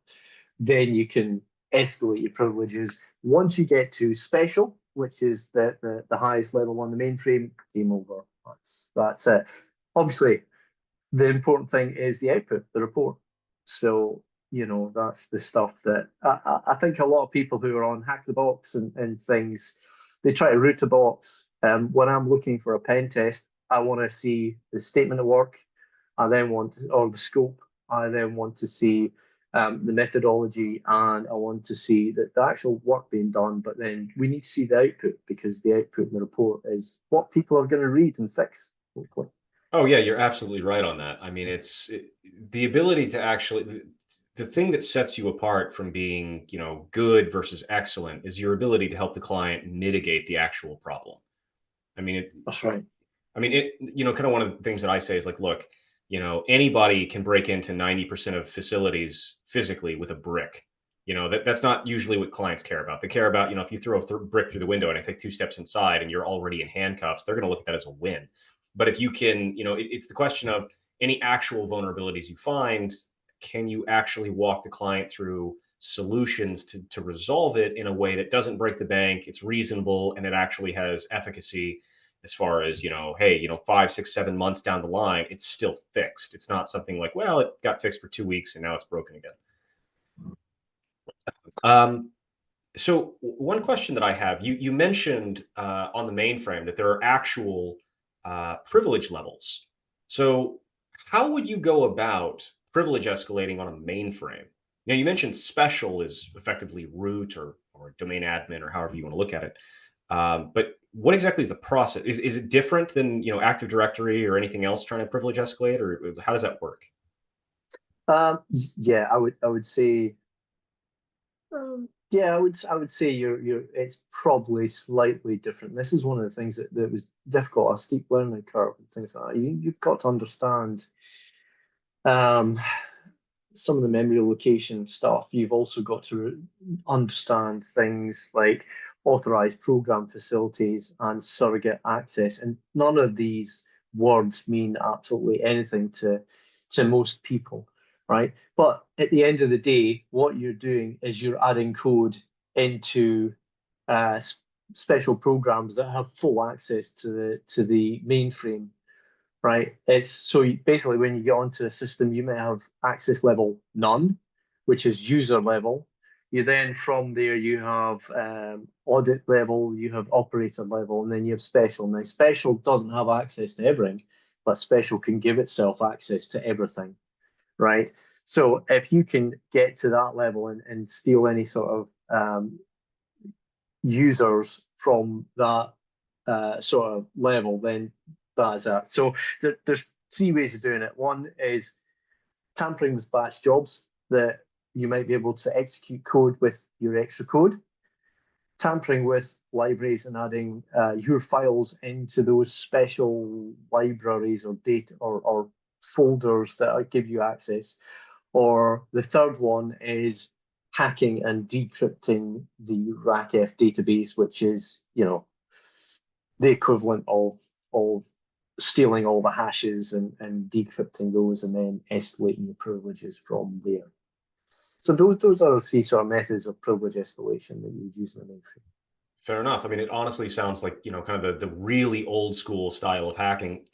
then you can escalate your privileges. Once you get to special, which is the highest level on the mainframe, game over. That's it. Obviously, the important thing is the output, the report. So, you know, that's the stuff that I think a lot of people who are on Hack the Box and things, they try to root a box. When I'm looking for a pen test, I want to see the statement of work. I then want, or the scope. I then want to see the methodology, and I want to see that the actual work being done. But then we need to see the output, because the output in the report is what people are going to read and fix, hopefully. Oh yeah, you're absolutely right on that. I mean, the ability to actually the thing that sets you apart from being, good versus excellent is your ability to help the client mitigate the actual problem. I mean, That's right. kind of one of the things that I say is like, look, anybody can break into 90% of facilities physically with a brick. That's not usually what clients care about. They care about, if you throw a brick through the window and I take 2 steps inside and you're already in handcuffs, they're going to look at that as a win. But if you can, it's the question of any actual vulnerabilities you find, can you actually walk the client through solutions to resolve it in a way that doesn't break the bank, it's reasonable, and it actually has efficacy as far as, hey, 5, 6, 7 months down the line, it's still fixed. It's not something like, well, it got fixed for 2 weeks and now it's broken again. So one question that I have, you mentioned on the mainframe that there are actual privilege levels. So how would you go about privilege escalating on a mainframe? You mentioned special is effectively root or domain admin or however you want to look at it. But what exactly is the process? Is it different than Active Directory or anything else trying to privilege escalate, or how does that work? Yeah, I would say, yeah, I would say it's probably slightly different. This is one of the things that was difficult, a steep learning curve and things like that. You've got to understand um, some of the memory location stuff. You've also got to understand things like authorized program facilities and surrogate access. And none of these words mean absolutely anything to most people, right? But at the end of the day, what you're doing is you're adding code into special programs that have full access to the mainframe, right? It's so basically when you get onto a system, you may have access level none, which is user level. You then from there you have audit level, you have operator level, and then you have special. Now special doesn't have access to everything, but special can give itself access to everything, right? So if you can get to that level and steal any sort of users from that sort of level, then that is that. So there's 3 ways of doing it. One is tampering with batch jobs that you might be able to execute code with your extra code. Tampering with libraries and adding your files into those special libraries or data or folders that give you access. Or the third one is hacking and decrypting the RACF database, which is, the equivalent of stealing all the hashes and decrypting those and then escalating the privileges from there. So those are the three sort of methods of privilege escalation that you would use in the mainframe. Fair enough. I mean, it honestly sounds like, kind of the really old school style of hacking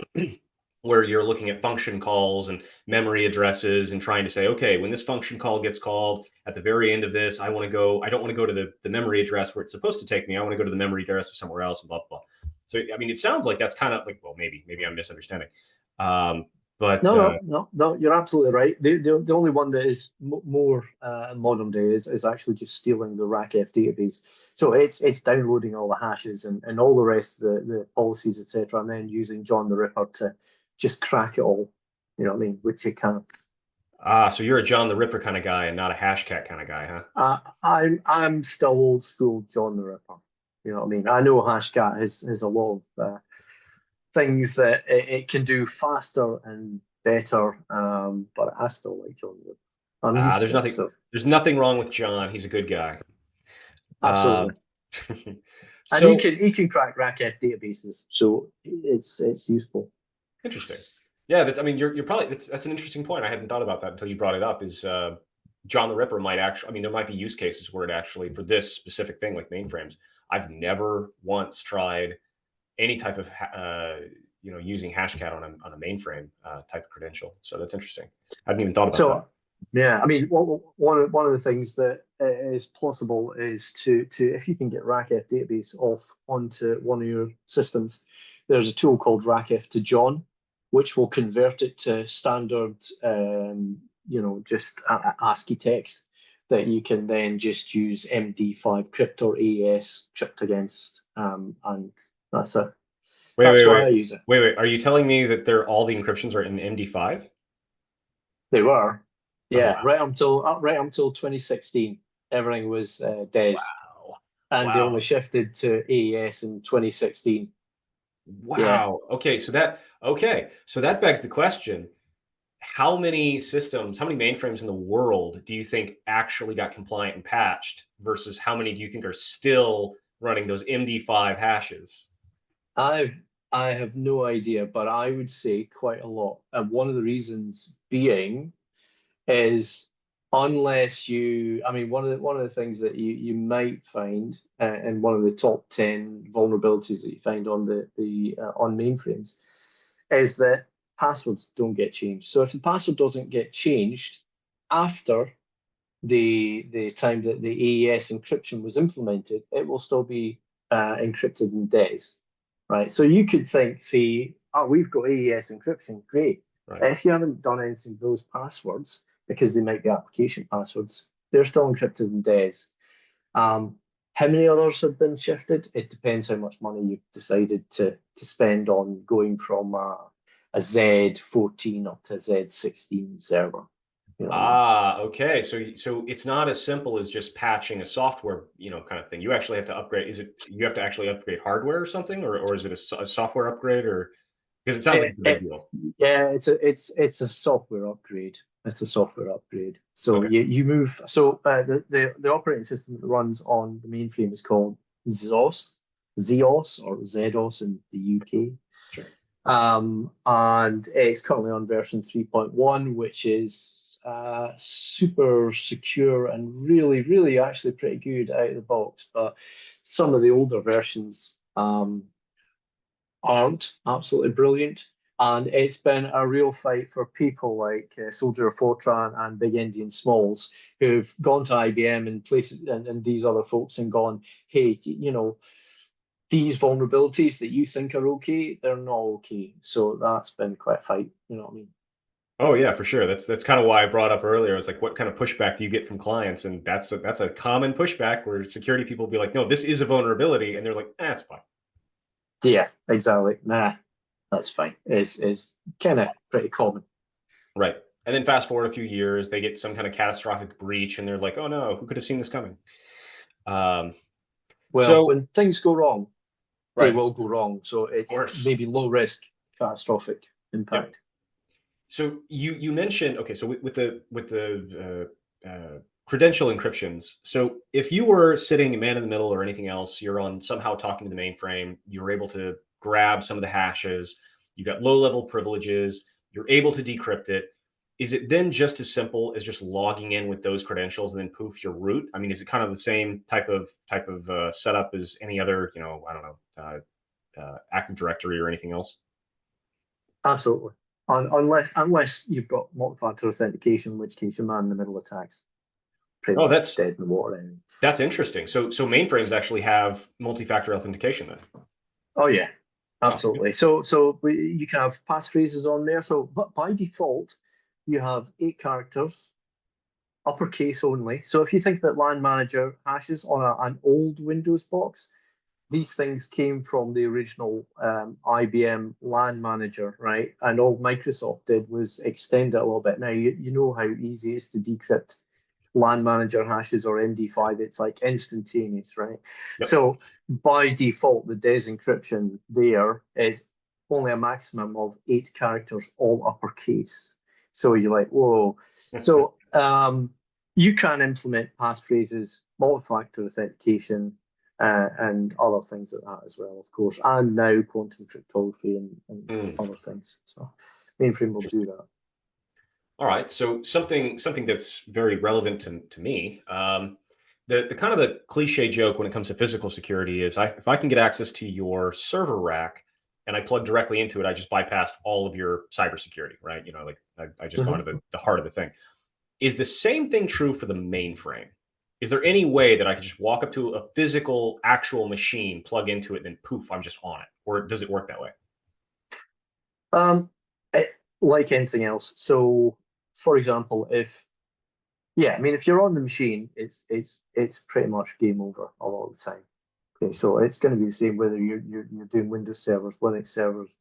where you're looking at function calls and memory addresses and trying to say, okay, when this function call gets called at the very end of this, I don't want to go to the memory address where it's supposed to take me. I want to go to the memory address of somewhere else and blah, blah, blah. So, I mean, it sounds like that's kind of like, well, maybe I'm misunderstanding. But No, you're absolutely right. The only one that is more modern day is actually just stealing the RACF database. So it's downloading all the hashes and all the rest of the policies, etc., and then using John the Ripper to just crack it all. You know what I mean? Which it can't. So you're a John the Ripper kind of guy and not a Hashcat kind of guy, huh? I'm still old school John the Ripper. You know what I mean? I know Hashcat has a lot of things that it can do faster and better, but I still like John the Ripper. I'm used There's to it, nothing so there's nothing wrong with John. He's a good guy. absolutely. And So he can crack RACF databases, so it's useful. interesting. Yeah, I mean, you're probably that's an interesting point. I hadn't thought about that until you brought it up. Is John the Ripper might actually? I mean, there might be use cases where it actually for this specific thing like mainframes. I've never once tried any type of using Hashcat on a mainframe type of credential. So that's interesting. I hadn't even thought about that. So yeah, I mean, one of the things that is possible is to if you can get RACF database off onto one of your systems, there's a tool called RACF to John, which will convert it to standard, just ASCII text that you can then just use MD5 crypt or AES crypt against, and that's it. That's why I use it. Wait. Are you telling me that all the encryptions are in MD5? They were, Oh yeah, wow! right until 2016, everything was DES, Wow! and they only Wow! shifted to AES in 2016. Yeah, Wow! So that begs the question: how many systems, how many mainframes in the world do you think actually got compliant and patched versus how many do you think are still running those MD5 hashes? I've I have no idea, but I would say quite a lot. And one of the reasons being is unless I mean, one of the things that you might find, and one of the top 10 vulnerabilities that you find on on mainframes, is that passwords don't get changed. So if the password doesn't get changed after the time that the AES encryption was implemented, it will still be encrypted in DES, right? So you could say, oh, we've got AES encryption, great. Right. If you haven't done anything with those passwords, because they might be application passwords, they're still encrypted in DES. How many others have been shifted? It depends how much money you've decided to spend on going from a Z14 up to a Z16 server. You know what I mean? Okay. So it's not as simple as just patching a software, kind of thing. You actually have to upgrade. You have to actually upgrade hardware or something, or is it a software upgrade, or because it sounds like It, it's a big it, deal. yeah, it's a software upgrade. It's a software upgrade. So Okay. you move. So the operating system that runs on the mainframe is called ZOS or ZOS in the UK. Sure. And it's currently on version 3.1, which is super secure and really, really actually pretty good out of the box. But some of the older versions aren't absolutely brilliant. And it's been a real fight for people like Soldier of Fortran and Big Indian Smalls, who've gone to IBM and places and these other folks and gone, hey, these vulnerabilities that you think are okay, they're not okay. So that's been quite a fight, you know what I mean? Oh yeah, for sure. That's kind of why I brought up earlier. It's like, what kind of pushback do you get from clients? And that's a common pushback where security people will be like, no, this is a vulnerability, and they're like, it's fine. Yeah, exactly. Nah, that's fine. Is kind It's of fine. pretty common. Right. And then fast forward a few years, they get some kind of catastrophic breach, and they're like, oh no, who could have seen this coming? Um, Well, so when things go wrong, they right, will go wrong. So of it's course. maybe low risk, catastrophic Yep. impact. So you mentioned, okay, so with the credential encryptions. So if you were sitting man in the middle or anything else, you're on somehow talking to the mainframe, you were able to grab some of the hashes, you got low level privileges, you're able to decrypt it. Is it then just as simple as just logging in with those credentials and then poof your root? I mean, is it kind of the same type of setup as any other, I don't know, Active Directory or anything else? Absolutely. Unless you've got multi-factor authentication, in which case your man in the middle attacks pretty Oh, much dead in the water anyway. that's interesting. So mainframes actually have multi-factor authentication then. Oh yeah, Oh, absolutely. You can have passphrases on there. So but by default, you have 8 characters, uppercase only. So if you think about LAN manager hashes on an old Windows box, these things came from the original IBM LAN manager, right? And all Microsoft did was extend it a little bit. Now, you know how easy it is to decrypt LAN manager hashes or MD5. It's like instantaneous, right? yep. So by default, the DES encryption there is only a maximum of 8 characters, all uppercase. So you're like, whoa. So you can implement passphrases, multi-factor authentication, and other things like that as well, of course, and now quantum cryptography and other things. So mainframe will do that. All right. So something that's very relevant to me. The kind of the cliche joke when it comes to physical security is if I can get access to your server rack and I plug directly into it, I just bypassed all of your cybersecurity, right? Like I just gone to the heart of the thing. Is the same thing true for the mainframe? Is there any way that I could just walk up to a physical, actual machine, plug into it, and then poof, I'm just on it? Or does it work that way? Um, like anything else. So, for example, I mean, if you're on the machine, it's pretty much game over a lot of the time. Okay, so it's going to be the same whether you're doing Windows servers, Linux servers,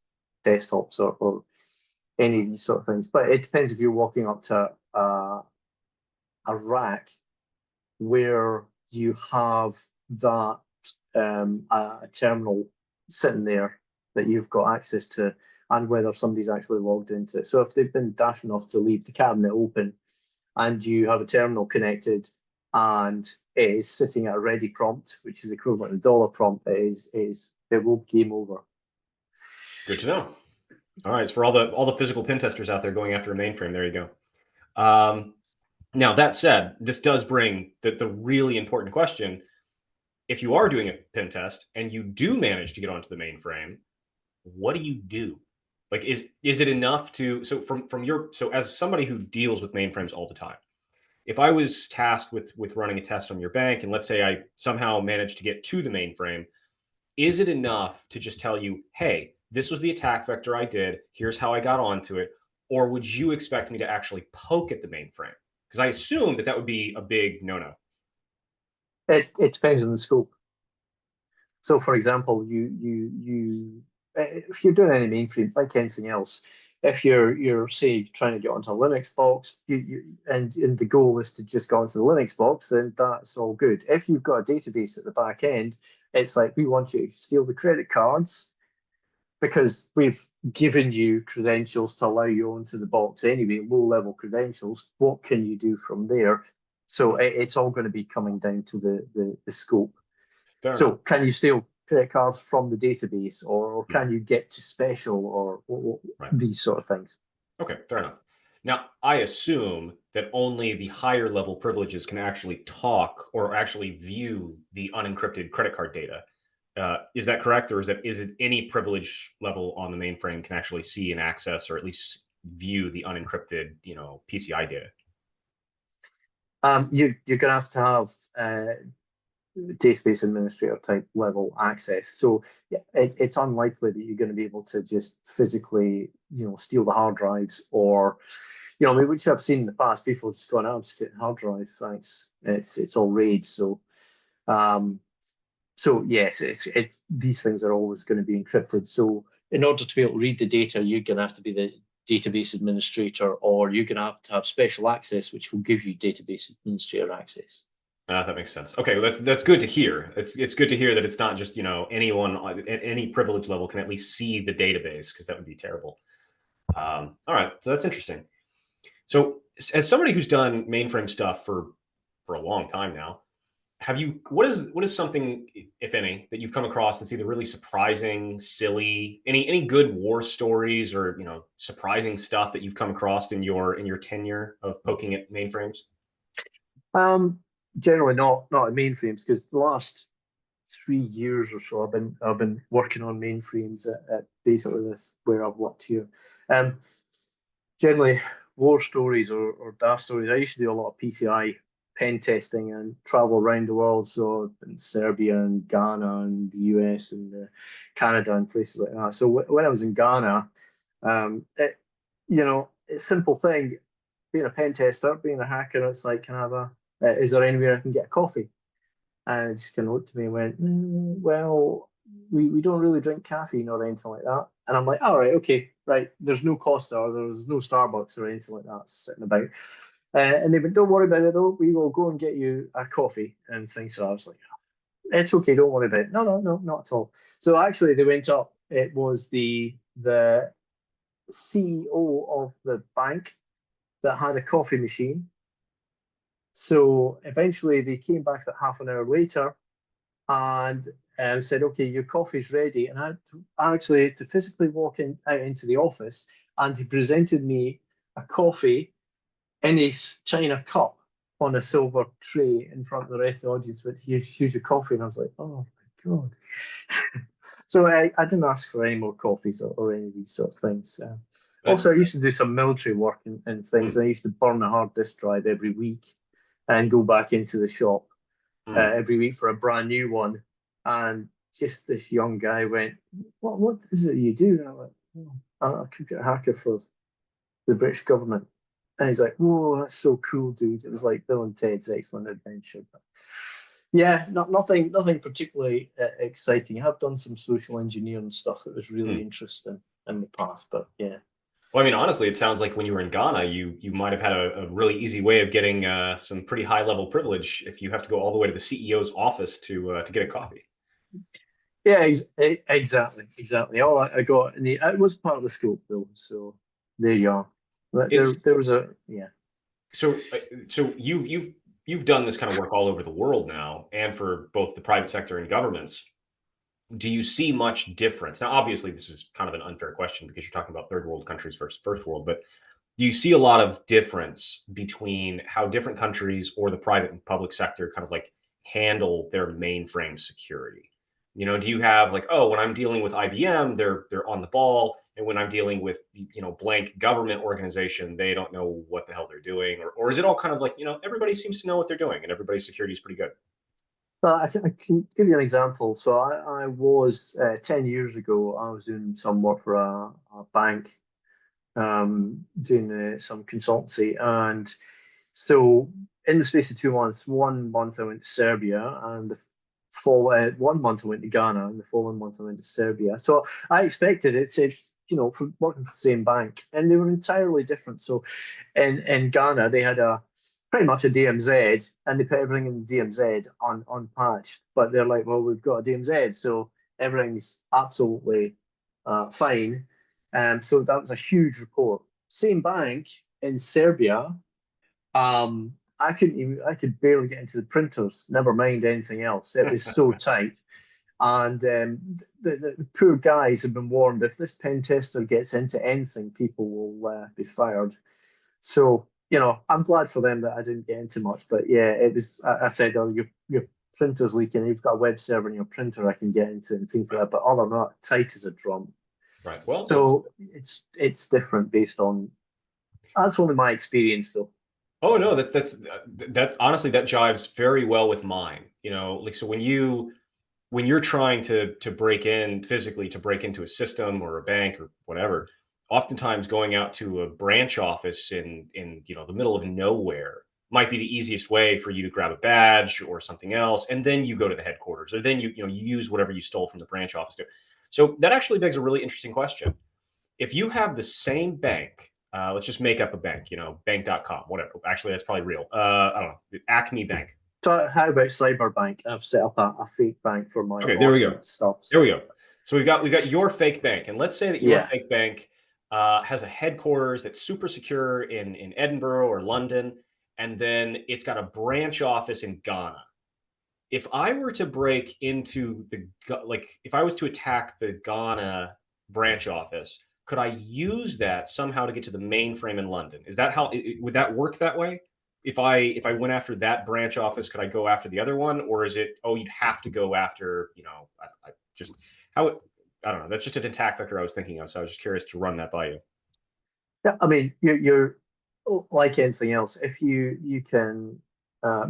desktops, or any of these sort of things. But it depends if you're walking up to a rack where you have that a terminal sitting there that you've got access to, and whether somebody's actually logged into it. So if they've been daft enough to leave the cabinet open and you have a terminal connected and it is sitting at a ready prompt, which is equivalent to the dollar prompt, it will game over. Good to know. All right, it's for all the physical pen testers out there going after a mainframe. There you go. Now that said, this does bring the really important question: if you are doing a pen test and you do manage to get onto the mainframe, what do you do? Like, is it enough to so as somebody who deals with mainframes all the time, if I was tasked with running a test on your bank, and let's say I somehow managed to get to the mainframe, is it enough to just tell you, hey, this was the attack vector I did, here's how I got onto it? Or would you expect me to actually poke at the mainframe? Because I assume that would be a big no-no. It depends on the scope. So, for example, if you're doing any mainframe, like anything else, if you're say trying to get onto a Linux box, and the goal is to just go onto the Linux box, then that's all good. If you've got a database at the back end, it's like we want you to steal the credit cards because we've given you credentials to allow you onto the box anyway, low-level credentials. What can you do from there? So it's all going to be coming down to the scope. Fair So enough. can you steal credit cards from the database, or Hmm. can you get to special, or Right. these sort of things? Okay, fair enough. Now, I assume that only the higher level privileges can actually talk or actually view the unencrypted credit card data. Is that correct, or is it any privilege level on the mainframe can actually see and access, or at least view the unencrypted, PCI data? You're going to have database administrator type level access. So yeah, it's unlikely that you're going to be able to just physically, steal the hard drives, or, I mean, which I've seen in the past, people just going, "I'm just taking hard drive, thanks." It's all RAID. Um, so yes, it's these things are always going to be encrypted. So in order to be able to read the data, you're going to have to be the database administrator, or you're going to have special access, which will give you database administrator access. That makes sense. Okay, well, that's good to hear. It's good to hear that it's not just anyone at any privilege level can at least see the database, because that would be terrible. All right, so that's interesting. So as somebody who's done mainframe stuff for for a long time now. What is something, if any, that you've come across that's either really surprising, silly, any good war stories, or surprising stuff that you've come across in your tenure of poking at mainframes? Um, Generally not in mainframes because the last 3 years or so I've been working on mainframes at basically this where I've worked here. Um, Generally war stories or daft stories. I used to do a lot of PCI pen testing and travel around the world. So in Serbia and Ghana and the US and Canada and places like that. So when I was in Ghana, it's a simple thing. Being a pen tester, being a hacker, it's like, can I have is there anywhere I can get a coffee? And she kind of looked at me and went, well, we don't really drink caffeine or anything like that. And I'm like, all right, okay, right. There's no Costa or there's no Starbucks or anything like that sitting about. And they went, don't worry about it though. We will go and get you a coffee and things. So I was like, it's okay, don't worry about it. No, no, no, not at all. So actually, they went up. It was the CEO of the bank that had a coffee machine. So eventually, they came back about half an hour later and said, "Okay, your coffee's ready." And I actually had to physically walk out into the office, and he presented me a coffee in a china cup on a silver tray in front of the rest of the audience. But here's your coffee, and I was like, "Oh my god!" So I didn't ask for any more coffees or any of these sort of things. That, Also, I used to do some military work and things. mm, And I used to burn a hard disk drive every week and go back into the shop mm. every week for a brand new one. And just this young guy went, "What is it you do?" And I'm like, "Oh, I'm a computer hacker for the British government." And he's like, "Whoa, that's so cool, dude." It was like Bill and Ted's Excellent Adventure. But yeah, nothing particularly exciting. I have done some social engineering stuff that was really Mm. interesting in the past, but yeah. Well, I mean, honestly, it sounds like when you were in Ghana, you might have had a really easy way of getting some pretty high level privilege if you have to go all the way to the CEO's office to get a coffee. Yeah, exactly. All I got, it was part of the scope though, so there you are. It's There was a yeah. so you've done this kind of work all over the world now, and for both the private sector and governments. Do you see much difference? Now, obviously, this is kind of an unfair question because you're talking about third world countries versus first world, but do you see a lot of difference between how different countries or the private and public sector kind of like handle their mainframe security? Do you have like, oh, when I'm dealing with IBM, they're on the ball, and when I'm dealing with blank government organization, they don't know what the hell they're doing, or is it all kind of like everybody seems to know what they're doing and everybody's security is pretty good? Well, I can give you an example. So I was 10 years ago, I was doing some work for a bank, doing some consultancy. And so in the space of 2 months, 1 month I went to Serbia, and the fall 1 month I went to Ghana, and the following month I went to Serbia. So I expected it's from working for the same bank, and they were entirely different. So in Ghana, they had a pretty much a DMZ, and they put everything in the DMZ unpatched. But they're like, well, we've got a DMZ, so everything's absolutely fine. So that was a huge report. Same bank in Serbia, I could barely get into the printers, never mind anything else. It was so tight. And the poor guys have been warned if this pen tester gets into anything, people will be fired. So, I'm glad for them that I didn't get into much. But yeah, it was, I said, oh, your printer's leaking, you've got a web server in your printer I can get into and things like that. But other than that, tight as a drum. Right. Well, that's So it's different based on, that's only my experience though. Oh no, that's honestly that jives very well with mine. Like so when you're trying to break in physically to break into a system or a bank or whatever, oftentimes going out to a branch office in the middle of nowhere might be the easiest way for you to grab a badge or something else, and then you go to the headquarters, or then you use whatever you stole from the branch office to. So that actually begs a really interesting question. If you have the same bank, let's just make up a bank, bank.com, whatever. Actually, that's probably real. I don't know, Acme Bank. So how about Cyberbank? I've set up a fake bank for my Okay, there we go. awesome stuff. There we So go. So we've got your fake bank, and let's say that your yeah, fake bank has a headquarters that's super secure in Edinburgh or London, and then it's got a branch office in Ghana. If I were to break into the, like, if I was to attack the Ghana branch office, could I use that somehow to get to the mainframe in London? Is that how, would that work that way? If I went after that branch office, could I go after the other one, or is it, oh, you'd have to go after, I just how it, I don't know. That's just an attack vector I was thinking of, so I was just curious to run that by you. Yeah, I mean, you're like anything else. If you can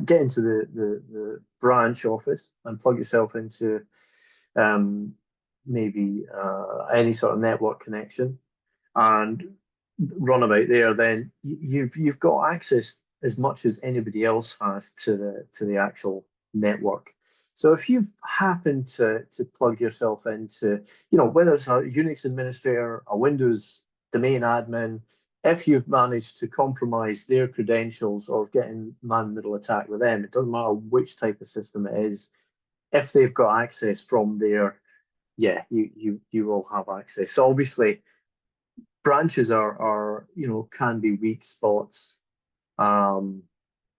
get into the branch office and plug yourself into um, maybe any sort of network connection and run about there, then you've got access as much as anybody else has to the actual network. So if you've happened to plug yourself into, whether it's a Unix administrator, a Windows domain admin, if you've managed to compromise their credentials or get in man-middle attack with them, it doesn't matter which type of system it is. If they've got access from there, yeah, you will have access. So obviously, branches are can be weak spots, um,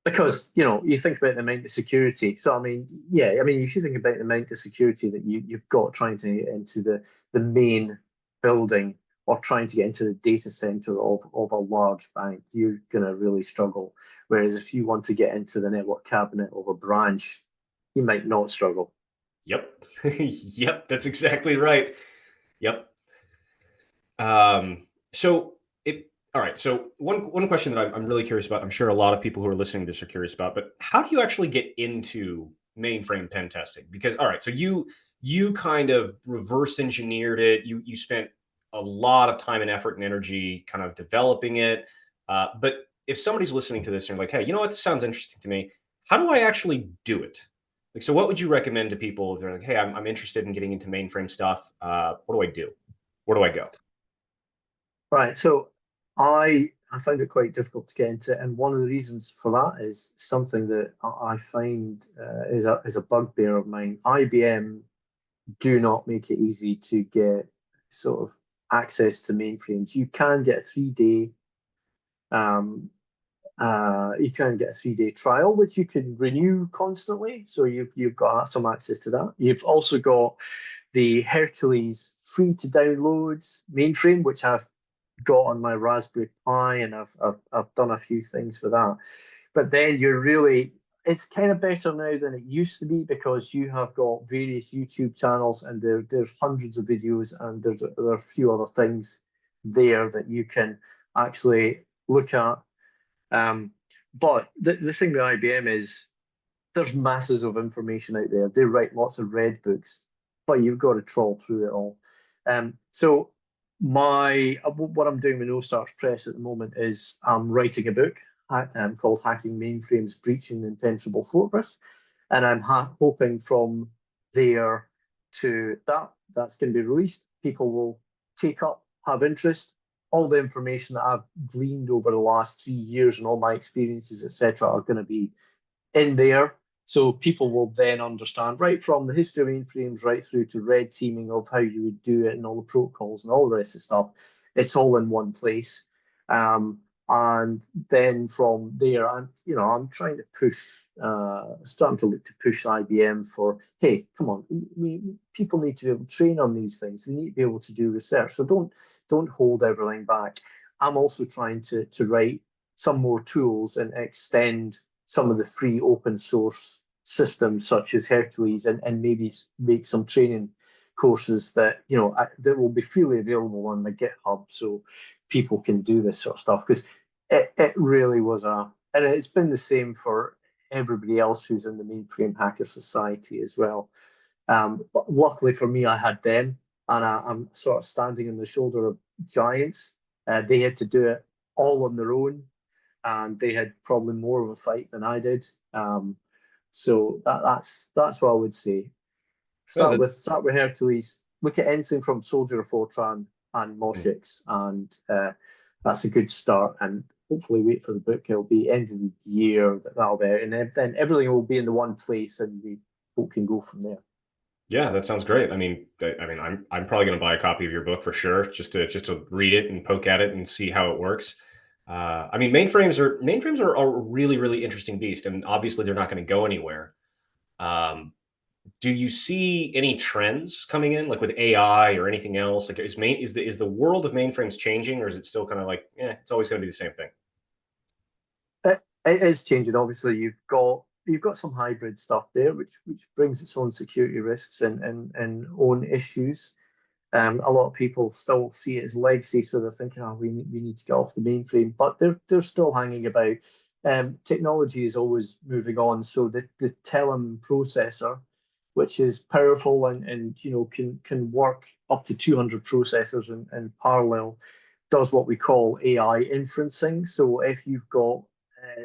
because you think about the amount of security. So I mean, yeah, I mean, if you think about the amount of security that you've got trying to get into the main building or trying to get into the data center of a large bank, you're gonna really struggle. Whereas if you want to get into the network cabinet of a branch, you might not struggle. Yep. Yep, that's exactly right. Yep. So it all right. So one question that I'm really curious about, I'm sure a lot of people who are listening to this are curious about, but how do you actually get into mainframe pen testing? Because all right, so you kind of reverse engineered it. You spent a lot of time and effort and energy kind of developing it. But if somebody's listening to this and they're like, hey, you know what, this sounds interesting to me. How do I actually do it? Like, so what would you recommend to people if they're like, hey, I'm interested in getting into mainframe stuff? What do I do? Where do I go? Right. So I find it quite difficult to get into, and one of the reasons for that is something that I find is a bugbear of mine. IBM do not make it easy to get sort of access to mainframes. Um, you can get a 3-day trial, which you can renew constantly. So you've got some access to that. You've also got the Hercules free to download mainframe, which I've got on my Raspberry Pi, and I've done a few things for that. But then it's kind of better now than it used to be because you have got various YouTube channels and there's hundreds of videos, and there are a few other things there that you can actually look at. Um, but the thing with IBM is there's masses of information out there. They write lots of red books, but you've got to trawl through it all. So what I'm doing with No Starts Press at the moment is I'm writing a book called Hacking Mainframes, Breaching the Impenetrable Fortress, and I'm hoping from there to that's going to be released. People will take up, have interest. All the information that I've gleaned over the last 3 years and all my experiences, etc., are going to be in there. So people will then understand right from the history of mainframes right through to red teaming of how you would do it and all the protocols and all the rest of the stuff. It's all in one place. And then from there, I'm trying to starting to look to push IBM for, hey, come on, people need to be able to train on these things. They need to be able to do research. So don't hold everything back. I'm also trying to write some more tools and extend some of the free open source systems such as Hercules, and maybe make some training courses that that will be freely available on my GitHub so people can do this sort of stuff, because it really was and it's been the same for everybody else who's in the mainframe hacker society as well. But luckily for me, I had them, and I'm sort of standing on the shoulder of giants. They had to do it all on their own, and they had probably more of a fight than I did. So that's what I would say. Yeah, Start with Hercules. Look at anything from Soldier of Fortran and mm. Moshix, and that's a good start. And hopefully, wait for the book. It'll be end of the year that'll be out, and then everything will be in the one place, and we folk can go from there. Yeah, that sounds great. I mean, I'm probably going to buy a copy of your book for sure, just to read it and poke at it and see how it works. I mean, mainframes are a really, really interesting beast, and obviously they're not going to go anywhere. Um, do you see any trends coming in, like with AI or anything else? Like, is the world of mainframes changing, or is it still kind of like, it's always going to be the same thing? It is changing. Obviously, you've got some hybrid stuff there, which brings its own security risks and own issues. A lot of people still see it as legacy, so they're thinking, "Oh, we need to get off the mainframe," but they're still hanging about. Technology is always moving on, so the Telum processor, which is powerful and can work up to 200 processors in parallel, does what we call AI inferencing. So if you've got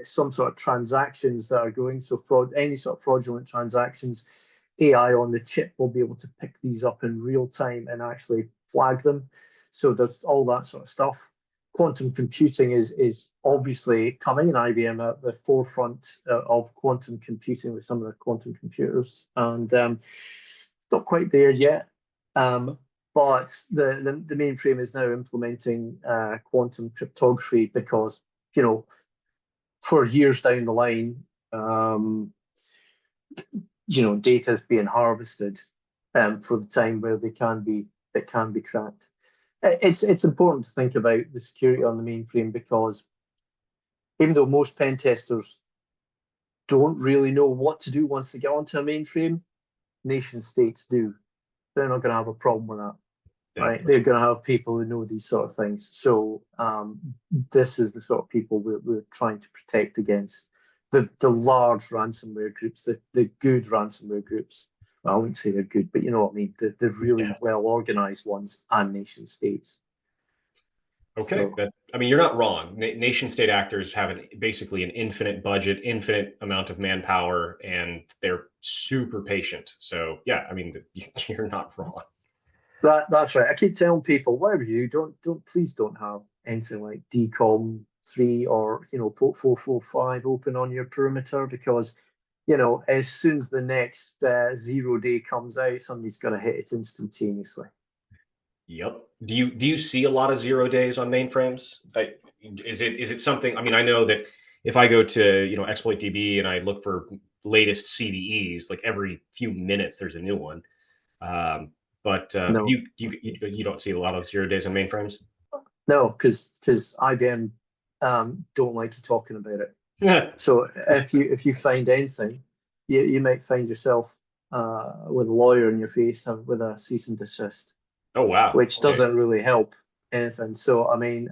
some sort of transactions that are going, so any sort of fraudulent transactions, AI on the chip will be able to pick these up in real time and actually flag them. So there's all that sort of stuff. Quantum computing is obviously coming, and IBM at the forefront of quantum computing with some of the quantum computers, and not quite there yet. But the mainframe is now implementing quantum cryptography because for years down the line, data is being harvested for the time where it can be cracked. It's important to think about the security on the mainframe because even though most pen testers don't really know what to do once they get onto a mainframe, nation states do. They're not going to have a problem with that, Yeah. right? They're going to have people who know these sort of things. So this is the sort of people we're trying to protect against. The large ransomware groups, the good ransomware groups. Well, I wouldn't say they're good, but you know what I mean. The really Yeah. well organized ones and nation states. Okay. So I mean, you're not wrong. Nation state actors have basically an infinite budget, infinite amount of manpower, and they're super patient. So yeah, I mean, you're not wrong. that's right. I keep telling people, whatever you do, please don't have anything like DCOM 3 or port 445 open on your perimeter because as soon as the next 0 day comes out, somebody's going to hit it instantaneously. Yep. Do you see a lot of 0 days on mainframes? Is it something? I mean, I know that if I go to exploit DB and I look for latest CVEs, like every few minutes there's a new one. Um, but No, you don't see a lot of 0 days on mainframes. no, because IBM don't like you talking about it. Yeah. So if you find anything, you might find yourself with a lawyer in your face with a cease and desist, Oh wow. which Okay. doesn't really help anything. So I mean,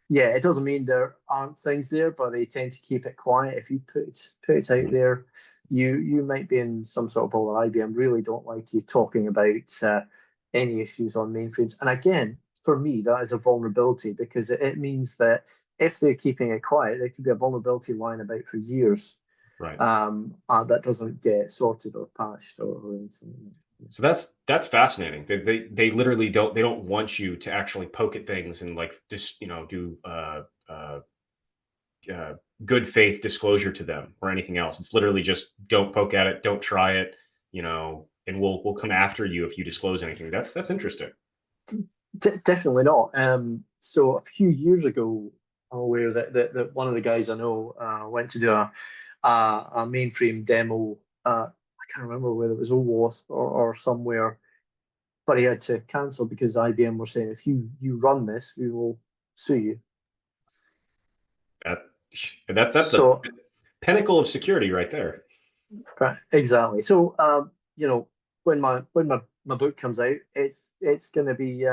yeah, it doesn't mean there aren't things there, but they tend to keep it quiet. If you put it out Mhm. there, you might be in some sort of bother. IBM really don't like you talking about any issues on mainframes. And again, for me, that is a vulnerability because it means that if they're keeping it quiet, there could be a vulnerability lying about for years Right. that doesn't get sorted or patched or anything. So that's fascinating. They literally don't want you to actually poke at things and like just do uh, good faith disclosure to them or anything else. It's literally just don't poke at it, don't try it, and we'll come after you if you disclose anything. That's interesting. Definitely not. So a few years ago, I'm aware that one of the guys I know went to do a mainframe demo. I can't remember whether it was OWASP or somewhere, but he had to cancel because IBM were saying if you run this, we will sue you. That that's the So pinnacle of security right there. right, exactly. So when my book comes out, it's going to be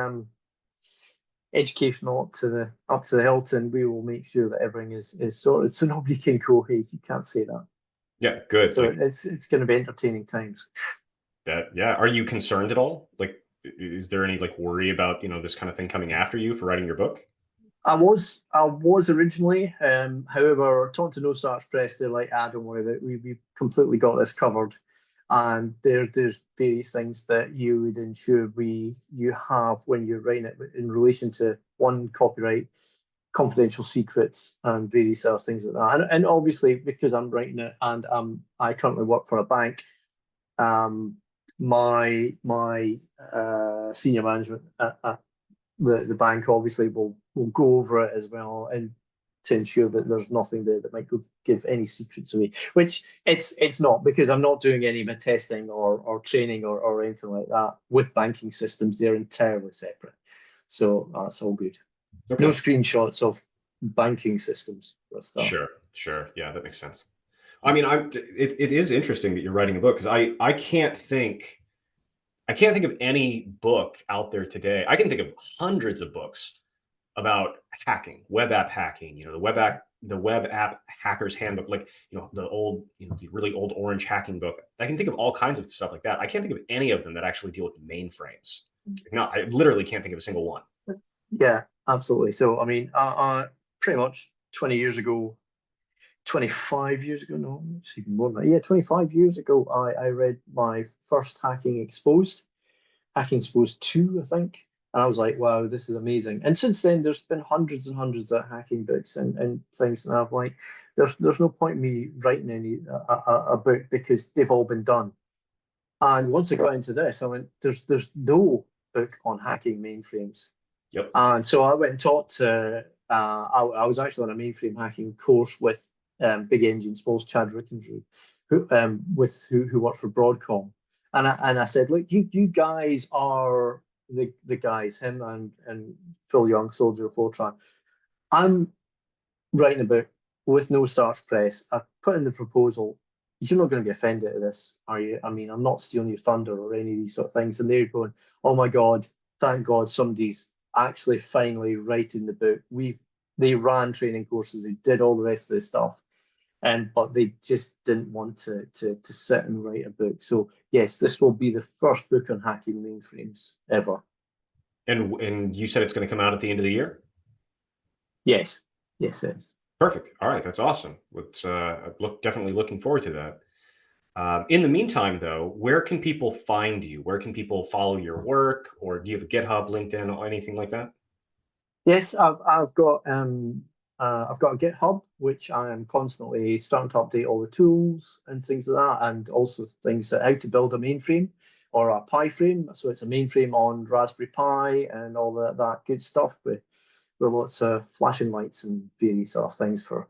educational up to the hilt, and we will make sure that everything is sorted, so nobody can go, "Hey, you can't say that." Yeah, good. So Like it's going to be entertaining times. that. Yeah. Are you concerned at all? Like, is there any like worry about this kind of thing coming after you for writing your book? I was originally, however, talking to no such press, they're like, "Ah, don't worry about it. We completely got this covered." And there's various things that you would ensure you have when you're writing it in relation to one copyright, confidential secrets, and various other things like that. And obviously, because I'm writing it and I currently work for a bank, um, my senior management at the bank obviously will go over it as well and to ensure that there's nothing there that might give any secrets away. Which it's not, because I'm not doing any of my testing or training or anything like that with banking systems. They're entirely separate, so that's all good. No Okay. screenshots of banking systems for a start. Sure. Yeah, that makes sense. I mean, it is interesting that you're writing a book, because I can't think of any book out there today. I can think of hundreds of books about hacking, web app hacking, the web app hacker's handbook, like, the old, the really old orange hacking book. I can think of all kinds of stuff like that. I can't think of any of them that actually deal with mainframes. No, I literally can't think of a single one. Yeah, absolutely. So, I mean, pretty much 20 years ago, 25 years ago, no, it's even more than that. Yeah, 25 years ago, I read my first Hacking Exposed 2, I think. And I was like, wow, this is amazing. And since then, there's been hundreds and hundreds of hacking books and things. And I'm like, there's no point in me writing a book, because they've all been done. And once I got into this, I went, there's no book on hacking mainframes. Yep. And so I went and taught I was actually on a mainframe hacking course with Big Engine Smalls, Chad Rickensrud, who worked for Broadcom. And I said, look, you guys are the guys, him and Phil Young, Soldier of Fortran. I'm writing a book with no starch press. I put in the proposal. You're not going to be offended at this, are you? I mean, I'm not stealing your thunder or any of these sort of things. And they're going, oh my God, thank God somebody's actually finally writing the book. They ran training courses, they did all the rest of this stuff, but they just didn't want to sit and write a book. So yes, this will be the first book on hacking mainframes ever. And you said it's going to come out at the end of the year? Yes, yes, yes. Perfect. All right, that's awesome. Let's definitely looking forward to that. In the meantime, though, where can people find you? Where can people follow your work, or do you have a GitHub, LinkedIn, or anything like that? Yes, I've got a GitHub, which I am constantly starting to update all the tools and things like that, and also things that how to build a mainframe or a Pi frame. So it's a mainframe on Raspberry Pi and all that good stuff with lots of flashing lights and various sort of things for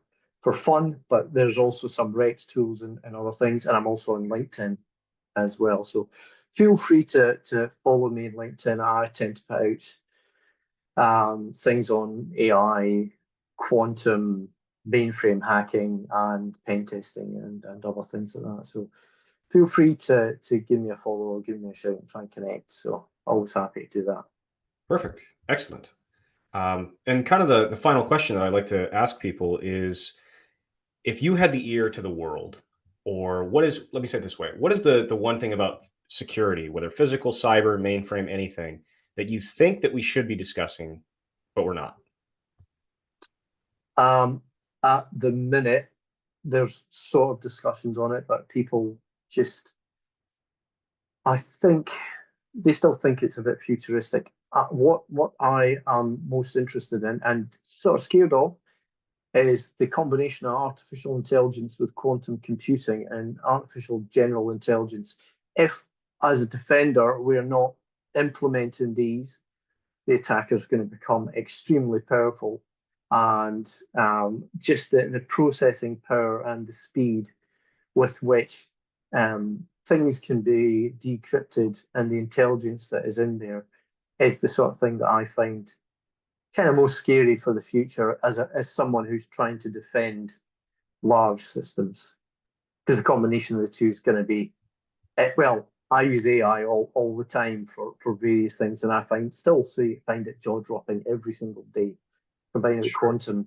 fun. But there's also some Rex tools and other things, and I'm also on LinkedIn as well. So feel free to follow me on LinkedIn. I tend to put out things on AI, quantum, mainframe hacking, and pen testing, and other things like that. So feel free to give me a follow or give me a shout and try and connect. So always happy to do that. Perfect. Excellent. And kind of the final question that I like to ask people is, if you had the ear to the world, or let me say it this way, what is the one thing about security, whether physical, cyber, mainframe, anything, that you think that we should be discussing, but we're not? At the minute, there's sort of discussions on it, but people just, I think, they still think it's a bit futuristic. What I am most interested in and sort of scared of is the combination of artificial intelligence with quantum computing and artificial general intelligence. If, as a defender, we're not implementing these, the attacker is going to become extremely powerful. And just the processing power and the speed with which things can be decrypted and the intelligence that is in there is the sort of thing that I find kind of most scary for the future as someone who's trying to defend large systems. Because the combination of the two is going to be, well, I use AI all the time for various things, and I find it jaw dropping every single day. Combining with quantum,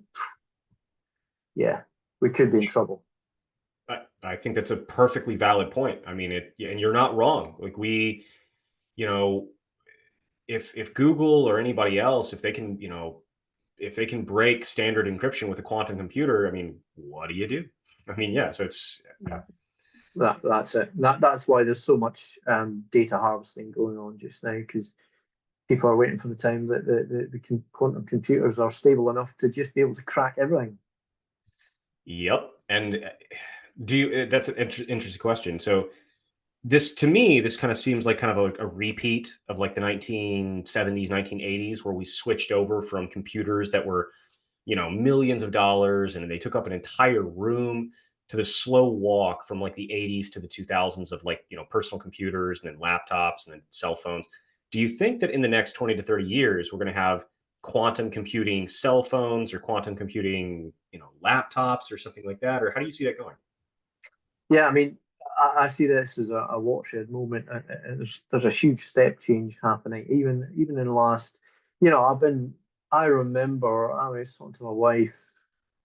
yeah, we could be in trouble. I think that's a perfectly valid point. I mean, and you're not wrong. Like you know, if Google or anybody else, if they can, if they can break standard encryption with a quantum computer, I mean, what do you do? I mean, yeah. So it's That's it. That's why there's so much data harvesting going on just now, because people are waiting for the time that the quantum computers are stable enough to just be able to crack everything. Yep. And that's an interesting question. So to me, this kind of seems like kind of a repeat of like the 1970s, 1980s, where we switched over from computers that were, millions of dollars, and they took up an entire room, to the slow walk from like the 80s to the 2000s of like, personal computers and then laptops and then cell phones. Do you think that in the next 20 to 30 years, we're going to have quantum computing cell phones or quantum computing, laptops or something like that? Or how do you see that going? Yeah, I mean, I see this as a watershed moment. There's a huge step change happening, even in the last, I remember I was talking to my wife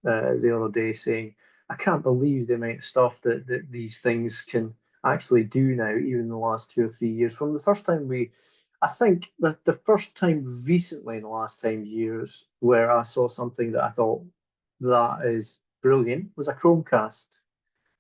the other day saying, I can't believe the amount of stuff that these things can actually do now, even in the last 2 or 3 years. From the first time I think that the first time recently in the last 10 years where I saw something that I thought that is brilliant was a Chromecast.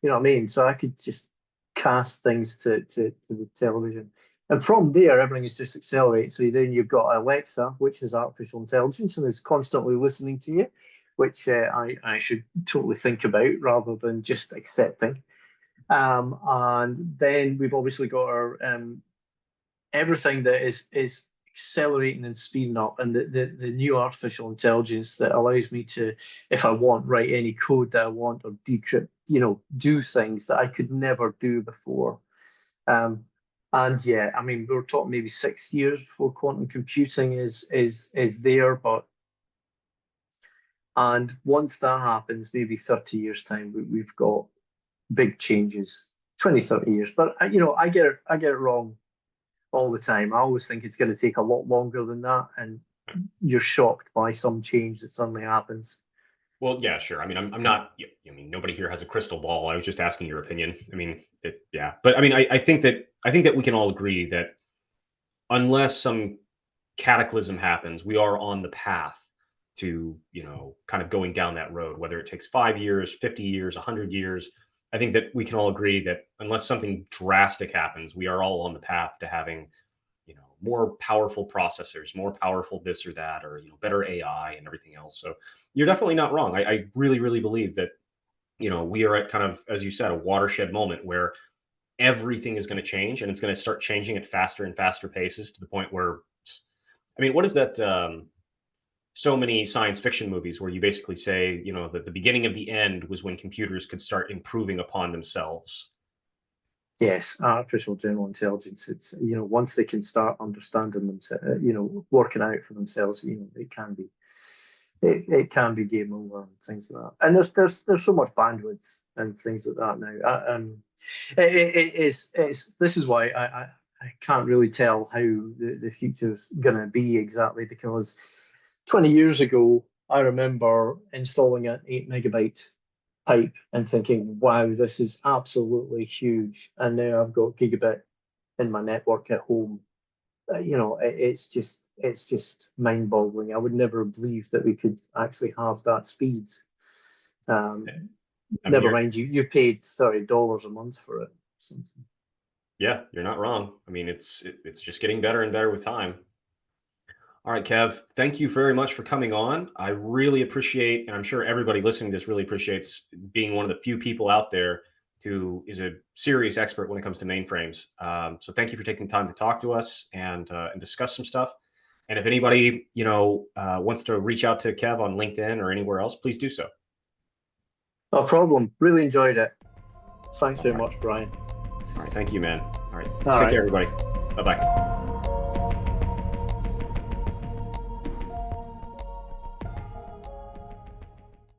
You know what I mean? So I could just cast things to the television. And from there, everything is just accelerated. So then you've got Alexa, which is artificial intelligence and is constantly listening to you, which I should totally think about rather than just accepting. And then we've obviously got our everything that is accelerating and speeding up, and the new artificial intelligence that allows me to, if I want, write any code that I want or decrypt, do things that I could never do before. Um, and yeah, I mean, we're talking maybe 6 years before quantum computing is there, but and once that happens, maybe 30 years time, we've got big changes. 20, 30 years, but I get it wrong all the time. I always think it's going to take a lot longer than that, and you're shocked by some change that suddenly happens. Well, yeah, sure. I mean, I'm not, I mean, nobody here has a crystal ball. I was just asking your opinion. I mean, yeah. But I mean, I think that we can all agree that unless some cataclysm happens, we are on the path to, kind of going down that road, whether it takes 5 years, 50 years, 100 years. I think that we can all agree that unless something drastic happens, we are all on the path to having, more powerful processors, more powerful this or that, or, better AI and everything else. So you're definitely not wrong. I really, really believe that, we are at kind of, as you said, a watershed moment where everything is going to change, and it's going to start changing at faster and faster paces, to the point where, I mean, what is that? So many science fiction movies where you basically say, that the beginning of the end was when computers could start improving upon themselves. Yes, artificial general intelligence. It's once they can start understanding themselves, working out for themselves, it can be game over and things like that. And there's so much bandwidth and things like that now. This is why I can't really tell how the future's gonna be exactly, because 20 years ago I remember installing an 8 megabyte pipe and thinking, wow, this is absolutely huge. And now I've got gigabit in my network at home. It's just mind-boggling. I would never have believed that we could actually have that speed. Um, I mean, Never mind, you paid $30 a month for it, something. yeah, you're not wrong. I mean, it's just getting better and better with time. All right, Kev, thank you very much for coming on. I really appreciate, and I'm sure everybody listening to this really appreciates, being one of the few people out there who is a serious expert when it comes to mainframes. So thank you for taking time to talk to us and discuss some stuff. And if anybody, wants to reach out to Kev on LinkedIn or anywhere else, please do so. No problem. Really enjoyed it. Thanks very All right. much, Brian. All right. Thank you, man. All right. All Take right. care, everybody. Bye-bye.